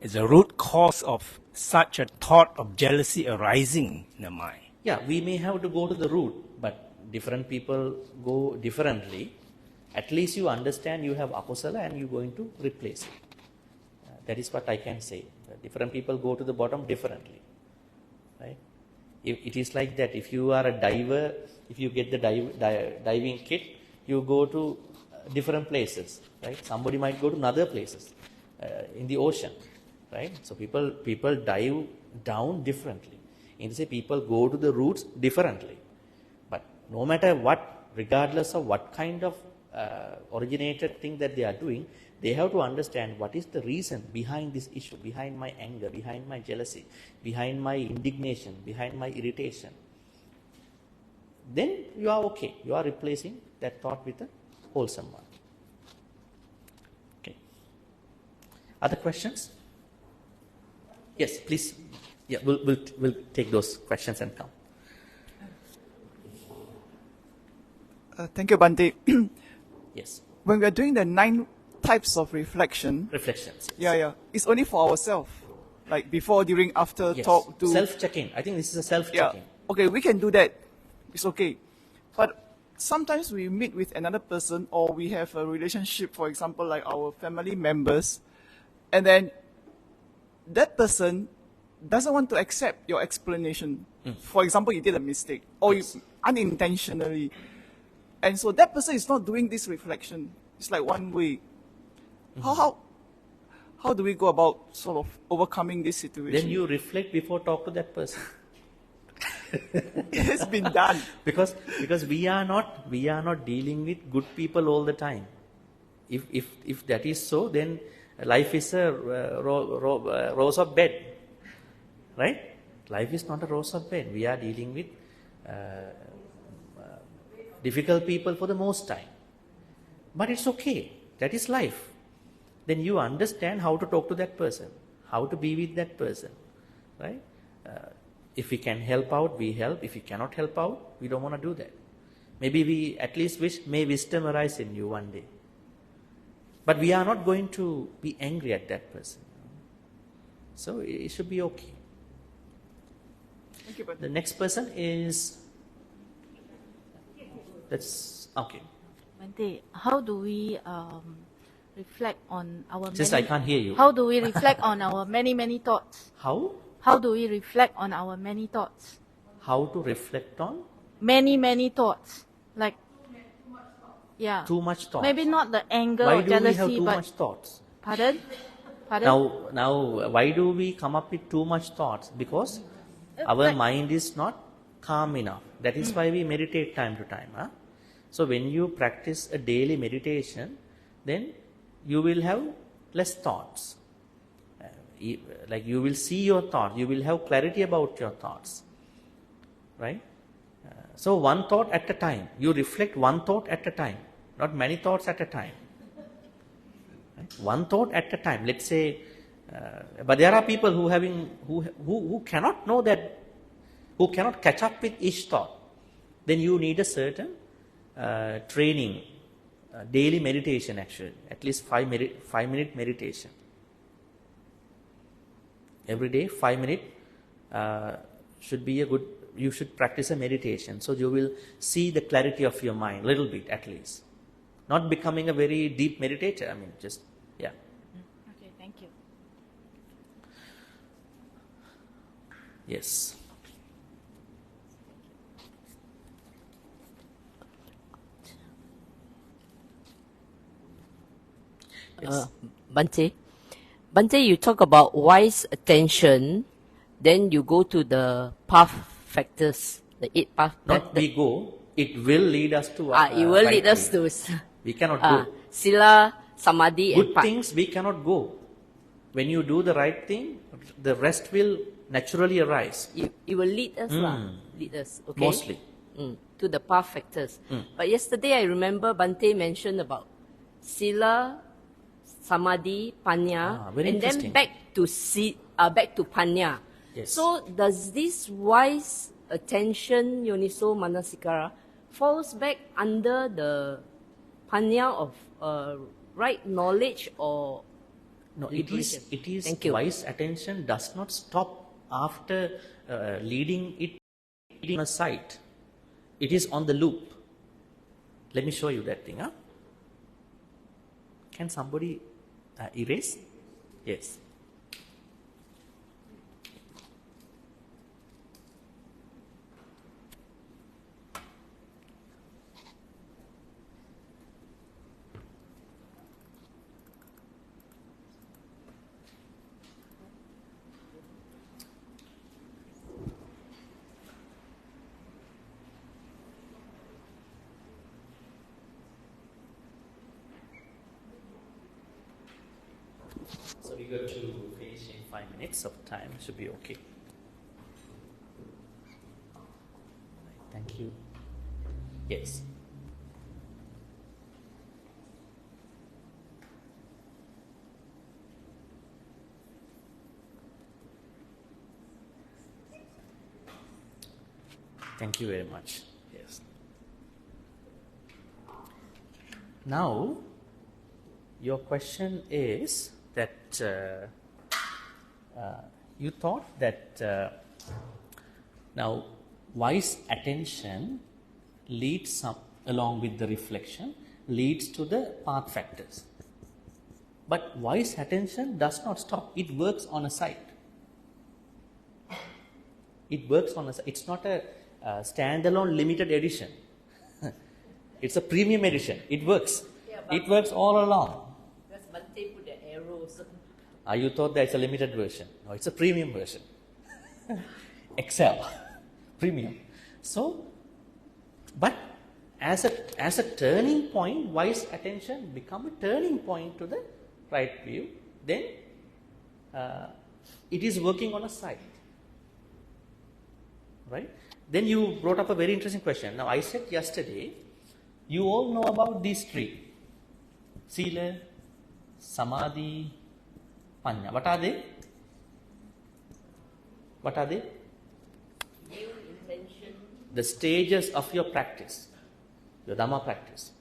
is the root cause of such a thought of jealousy arising in the mind. Yeah, we may have to go to the root, but different people go differently. At least you understand you have akusala and you're going to replace it. That is what I can say. Different people go to the bottom differently. Right? It is like that. If you are a diver, if you get the diving kit, you go to different places. Right? Somebody might go to other places in the ocean. Right? So people dive down differently. In say people go to the roots differently. But no matter what, regardless of what kind of originated thing that they are doing, they have to understand what is the reason behind this issue, behind my anger, behind my jealousy, behind my indignation, behind my irritation. Then you are okay. You are replacing that thought with a wholesome one. Okay. Other questions? Yes, please. Yeah, we'll take those questions and come. Thank you, Bhante. Yes. When we are doing the 9 types of reflections, yes. it's only for ourselves, like before, during, after, Yes. talk, do. Self-checking. I think this is a self-checking. Okay, we can do that. It's okay. But sometimes we meet with another person or we have a relationship, for example, like our family members, and then that person doesn't want to accept your explanation. For example, you did a mistake or Yes. you unintentionally. And so that person is not doing this reflection. It's like one way. How do we go about sort of overcoming this situation? Then you reflect before talk to that person. It's been done. because we are not dealing with good people all the time. If that is so, then life is a rose of bed, right? Life is not a rose of bed. We are dealing with difficult people for the most time. But it's okay. That is life. Then you understand how to talk to that person, how to be with that person, right? If we can help out, we help. If we cannot help out, we don't want to do that. Maybe we at least wish, may wisdom arise in you one day. But we are not going to be angry at that person. So it should be okay. Thank you, Bhante. The next person is, that's, okay. Bhante, how do we reflect on our Just I can't hear you. How do we reflect on our many thoughts? How? How do we reflect on our many thoughts? How to reflect on? Many thoughts. Like, yeah. Too much thoughts. Maybe not the anger Why or do jealousy, we have too but much thoughts? pardon? Pardon? Now, why do we come up with too much thoughts? Because our like- mind is not calm enough. That is why we meditate time to time. Huh? So when you practice a daily meditation, then you will have less thoughts. Like you will see your thoughts, you will have clarity about your thoughts, right? So one thought at a time. You reflect one thought at a time, not many thoughts at a time. Right? One thought at a time. Let's say, but there are people who cannot know that, who cannot catch up with each thought. Then you need a certain training, daily meditation actually, at least 5-minute meditation. Every day, 5 minutes should be a good, you should practice a meditation. So you will see the clarity of your mind, little bit at least. Not becoming a very deep meditator, I mean, just, yeah. Okay, thank you. Yes. Yes. Bhante, you talk about wise attention, then you go to the path factors, the 8 path. Not we go, it will lead us to it will right lead us way. to We cannot go. Sila, Samadhi, Good and Pa. things we cannot go. When you do the right thing, the rest will naturally arise. It will lead us, lead us, okay? Mostly. To the path factors. But yesterday I remember Bhante mentioned about Sila, Samadhi, Panya, very and then interesting. back to Panya. Yes. So does this wise attention, Yoniso Manasikara, falls back under the Panya of right knowledge or No, liberation? it is Thank you. wise attention does not stop after leading on a site. It is on the loop. Let me show you that thing. Huh? Can somebody erase? Yes. So we got to finish in 5 minutes of time. Should be okay. Thank you. Yes. Thank you very much. Yes. Now, your question is that you thought that now wise attention leads along with the reflection, leads to the path factors. But wise attention does not stop. It works on a site. It works on a site. It's not a standalone limited edition. It's a premium edition. It works. It works all along. Because Bhante put the arrows. You thought that it's a limited version. No, it's a premium version. Excel. Premium. So, but as a turning point, wise attention become a turning point to the right view, then it is working on a side. Right? Then you brought up a very interesting question. Now I said yesterday, you all know about these three. Sila, Samadhi, Panya. What are they? What are they? The stages of your practice, your Dhamma practice.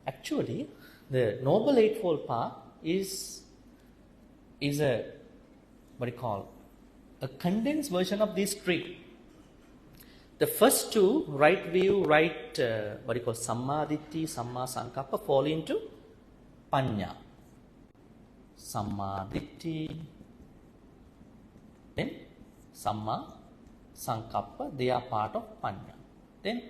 Actually, the Noble Eightfold Path is a, what do you call, a condensed version of these three. The first two, right view, right, what do you call, Samma Ditti, Samma Sankappa, fall into Panya. Samma Ditti, then Samma Sankappa, they are part of Panya. Then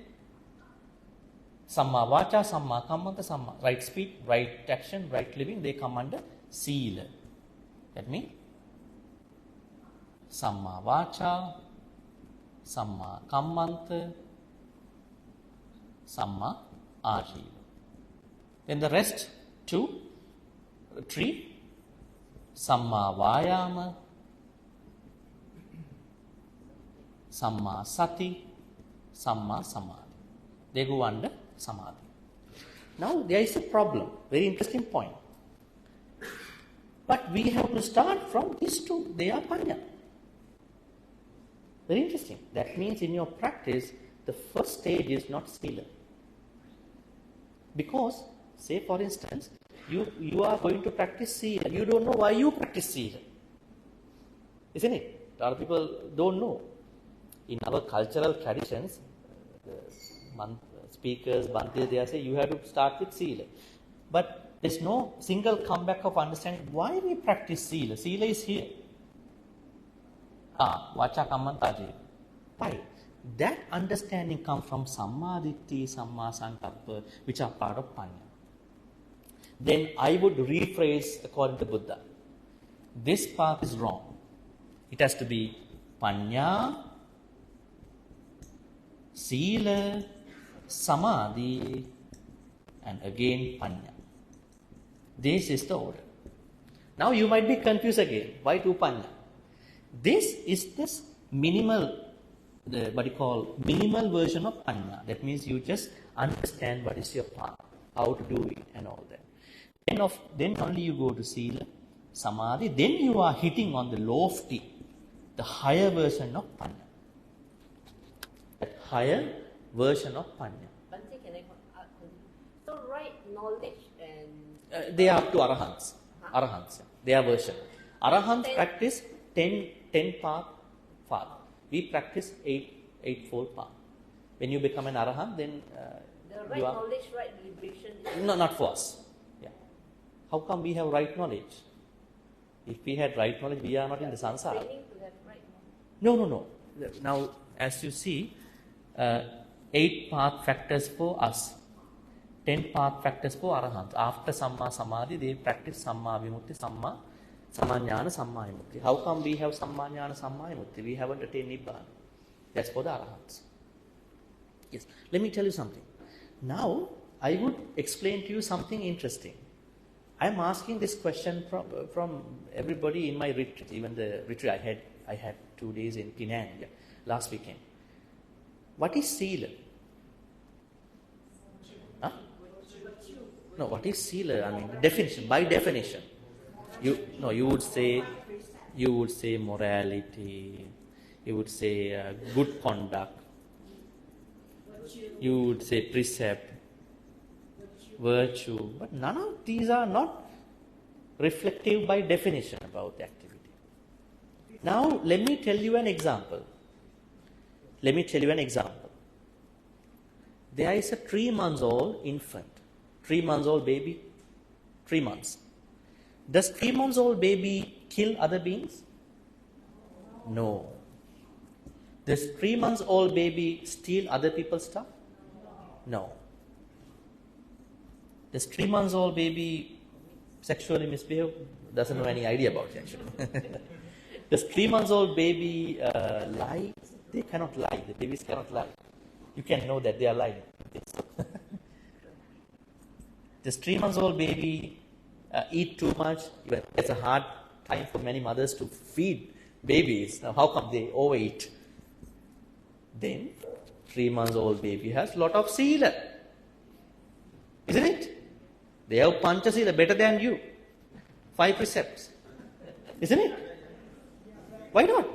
Samma Vacha, Samma Kammanta, Samma, right speech, right action, right living, they come under Sila. That means Samma Vacha, Samma Kammanta, Samma Ajiva. Then the rest three, Samma Vayama, Samma Sati, Samma Samadhi. They go under Samadhi. Now there is a problem, very interesting point. But we have to start from these two, they are Panya. Very interesting. That means in your practice, the first stage is not Sila. Because, say for instance, you are going to practice Sila. You don't know why you practice Sila. Isn't it? A lot of people don't know. In our cultural traditions, the speakers, Bhante, they say you have to start with Sila. But there's no single comeback of understanding why we practice Sila. Sila is here. Vacha Kammanta Ajiva. Why? That understanding comes from Samma Ditti, Samma Sankappa, which are part of Panya. Then I would rephrase according to Buddha. This path is wrong. It has to be Panya, Sila, Samadhi, and again Panya. This is the order. Now you might be confused again. Why two Panya? This is this minimal, what you call minimal version of Panya. That means you just understand what is your path, how to do it, and all that. Then only you go to Sila, Samadhi. Then you are hitting on the lofty, the higher version of Panya. That higher version of Panya. Bhante, can I ask? So right knowledge and they are up to Arahants. Arahants. They are version. Arahants practice 10 path. We practice eightfold path. When you become an Arahant, then the right knowledge, right liberation. No, not for us. Yeah. How come we have right knowledge? If we had right knowledge, we are not in the samsara. Training to have right knowledge. No. Now, as you see, 8 path factors for us, 10 path factors for Arahants. After Samma Samadhi, they practice Samma Vimutti, Samma Samajnana, Samma Vimutti. How come we have Samajnana, Samma Vimutti? We haven't attained Nibbana. That's for the Arahants. Yes. Let me tell you something. Now, I would explain to you something interesting. I am asking this question from everybody in my retreat, even the retreat I had 2 days in Penang last weekend. What is Sila? Huh? No, what is Sila? I mean, definition. By definition, you would say morality. You would say good conduct. You would say precept, virtue. But none of these are not reflective by definition about the activity. Now, let me tell you an example. There is a 3-month-old infant, 3-month-old baby, 3 months. Does 3-month-old baby kill other beings? No. Does 3-month-old baby steal other people's stuff? No. Does 3-month-old baby sexually misbehave? Doesn't know any idea about it actually. Does 3-month-old baby lie? They cannot lie. The babies cannot lie. You can know that they are lying. Does 3-month-old baby eat too much. Even it's a hard time for many mothers to feed babies. Now, how come they overeat? Then 3 months old baby has lot of sila. Isn't it? They have pancha sila better than you. 5 precepts. Isn't it? Why not?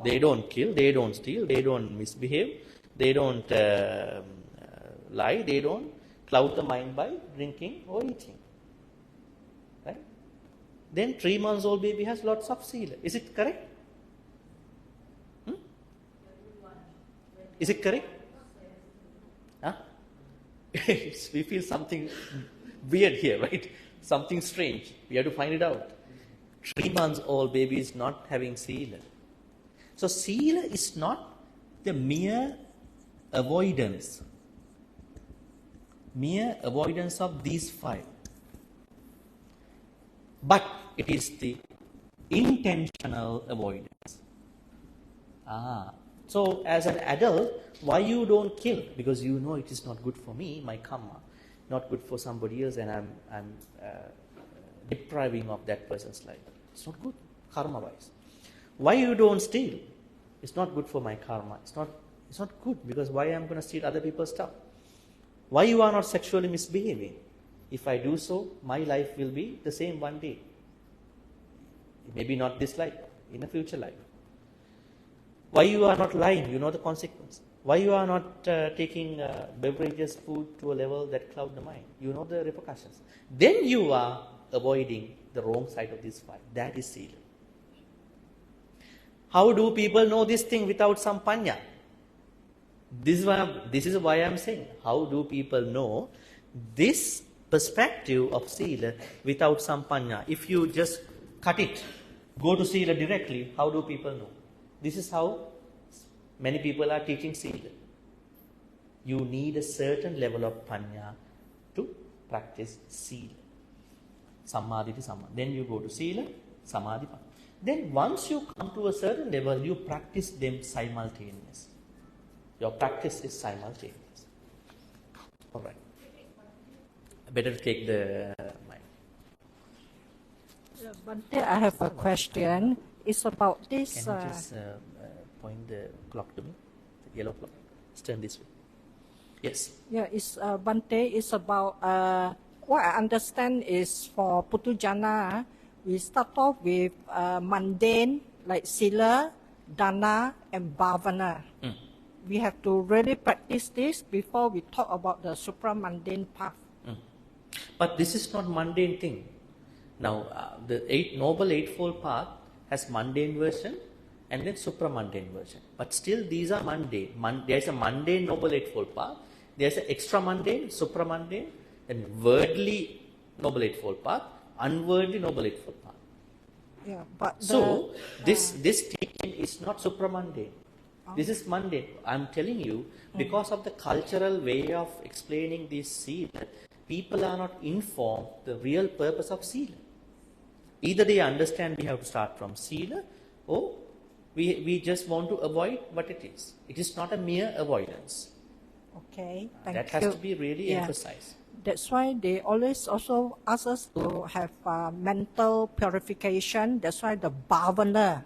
They don't kill, they don't steal, they don't misbehave, they don't lie, they don't cloud the mind by drinking or eating. Right? Then 3 months old baby has lots of sila. Is it correct? Is it correct? Huh? We feel something weird here, right? Something strange. We have to find it out. 3 months old baby is not having sila. So sila is not the mere avoidance of these 5. But it is the intentional avoidance. So as an adult, why you don't kill? Because you know it is not good for me, my karma, not good for somebody else, and I'm depriving of that person's life. It's not good, karma-wise. Why you don't steal? It's not good for my karma. It's not good, because why I'm going to steal other people's stuff? Why you are not sexually misbehaving? If I do so, my life will be the same one day. Maybe not this life, in a future life. Why you are not lying? You know the consequence. Why you are not taking beverages, food to a level that cloud the mind? You know the repercussions. Then you are avoiding the wrong side of this 5. That is sila. How do people know this thing without some panya? This is why I'm saying, how do people know this perspective of sila without some panya? If you just cut it, go to sila directly, how do people know? This is how many people are teaching sila. You need a certain level of panya to practice sila. Samadhi to samadhi. Then you go to sila, samadhi, panya. Then once you come to a certain level, you practice them simultaneously. Your practice is simultaneous. All right. Better take the mic. Bhante, I have a question. It's about this. Can you just point the clock to me? The yellow clock. Let's turn this way. Yes. Yeah, it's Bhante. It's about what I understand is for Putujana, we start off with mundane like sila, dana, and bhavana. We have to really practice this before we talk about the supra-mundane path. But this is not mundane thing. Now, the Noble Eightfold Path has mundane version and then supra-mundane version. But still these are mundane. There is a mundane Noble Eightfold Path. There is an extra-mundane, supra-mundane, and worldly Noble Eightfold Path, unworldly Noble Eightfold Path. Yeah, but so this teaching is not supra-mundane. This is mundane. I'm telling you, because of the cultural way of explaining this sila, people are not informed the real purpose of sila. Either they understand we have to start from sila, or we just want to avoid what it is. It is not a mere avoidance. Okay, thank that you. has to be really emphasized. That's why they always also ask us to have mental purification. That's why the bhavana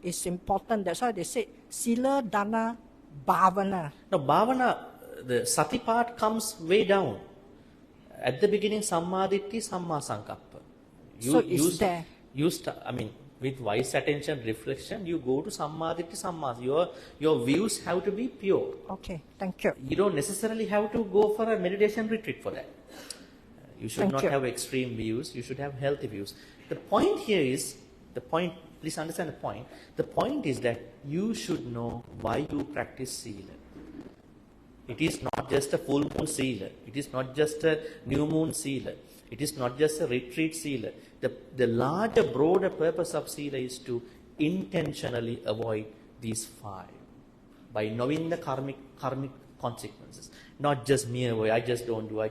is important. That's why they say sila, dana, bhavana. Now, bhavana, the sati part comes way down. At the beginning, sammaditthi, samma sankappa. With wise attention, reflection, you go to sammaditthi, samma. Your views have to be pure. Okay, thank you. You don't necessarily have to go for a meditation retreat for that. You should not have extreme views. You should have healthy views. The point here is, please understand the point. The point is that you should know why you practice sila. It is not just a full moon sila. It is not just a new moon sila. It is not just a retreat sila. The larger, broader purpose of sila is to intentionally avoid these 5 by knowing the karmic consequences. Not just mere avoid, I just don't do.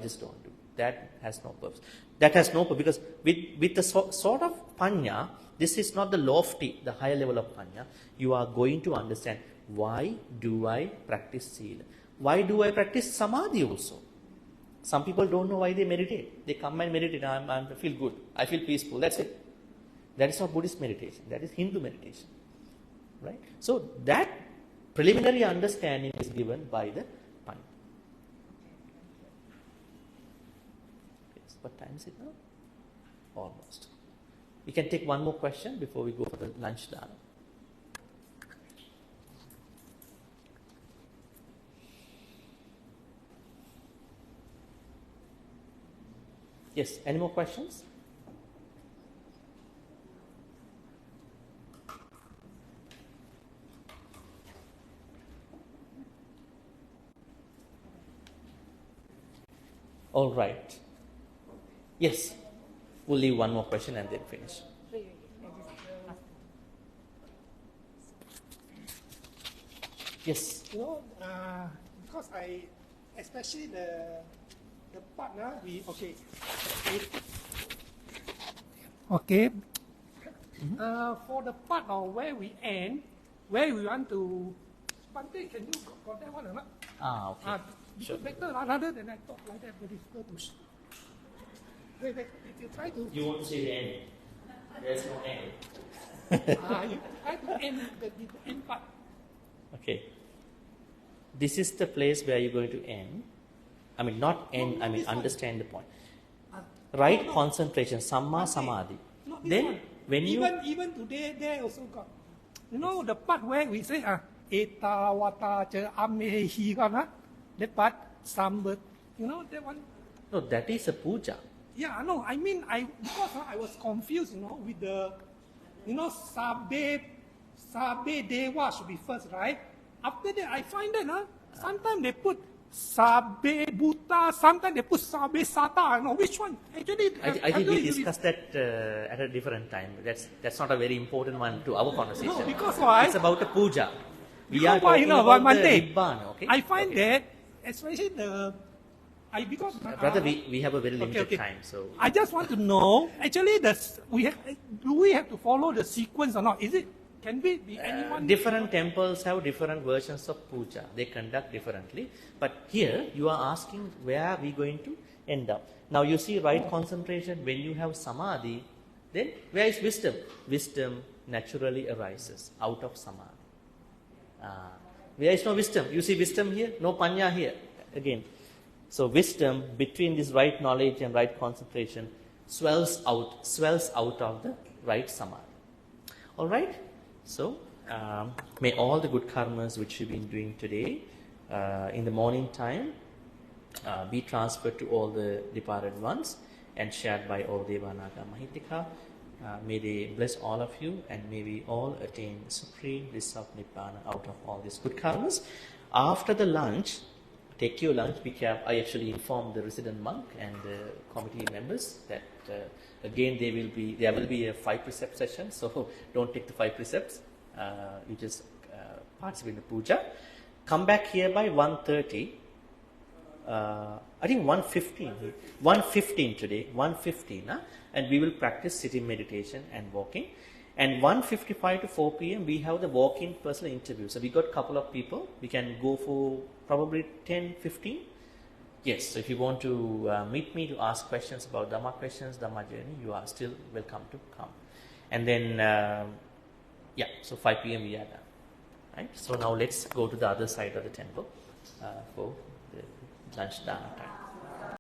That has no purpose. Because with the sort of panya, this is not the lofty, the higher level of panya. You are going to understand, why do I practice sila? Why do I practice samadhi also? Some people don't know why they meditate. They come and meditate. I feel good. I feel peaceful. That's it. That is not Buddhist meditation. That is Hindu meditation. Right? So that preliminary understanding is given by the Pandit. Yes. What time is it now? Almost. We can take one more question before we go for the lunch dana. Yes, any more questions? All right. Yes, we'll leave one more question and then finish. Yes. You know, because especially the partner, okay. For the part of where we end, where we want to, Bhante, can you got that one or not? Okay. Sure. Better rather than I talk like that, very difficult to. Wait, if you try to. You want to say the end? There's no end. You try to end the end part. Okay. This is the place where you're going to end. I mean, not end, I mean, understand the point. Right concentration, samma samadhi. Then, when you... Even today, there also got, you know, the part where we say, eta wata cha amehi kana, that part, sambut, you know, that one. No, that is a puja. Yeah, no, I mean, because I was confused, you know, with the, you know, sabe deva should be first, right? After that, I find that, sometimes they put sabe buddha, sometimes they put sabe sata, you know, which one? Actually, I think we discussed that at a different time. That's not a very important one to our conversation. No, because why? It's about the puja. We Because are talking you know, about the Bhante, Nibbana, okay? I find that, especially because Brother, we have a very limited time, so... I just want to know, actually, do we have to follow the sequence or not? Can we be anyone? Different temples have different versions of puja. They conduct differently. But here, you are asking where are we going to end up. Now, you see right concentration, when you have samadhi, then where is wisdom? Wisdom naturally arises out of samadhi. There is no wisdom. You see wisdom here? No panya here. Again. So wisdom between this right knowledge and right concentration swells out of the right samadhi. All right? So, may all the good karmas which you've been doing today in the morning time be transferred to all the departed ones and shared by all Devanaga Mahitika. May they bless all of you and may we all attain supreme bliss of Nibbana out of all these good karmas. After the lunch, take your lunch. I actually informed the resident monk and the committee members that again there will be a 5 precept session, so don't take the 5 precepts. You just participate in the puja. Come back here by 1:30. I think 1:15 today, 1:15, and we will practice sitting meditation and walking. And 1:55 to 4 p.m. we have the walk-in personal interview. So we got a couple of people. We can go for probably 10, 15. Yes, so if you want to meet me to ask questions about Dhamma questions, Dhamma journey, you are still welcome to come. And then, so 5 p.m. we are done. Right? So now let's go to the other side of the temple for the lunch dana time.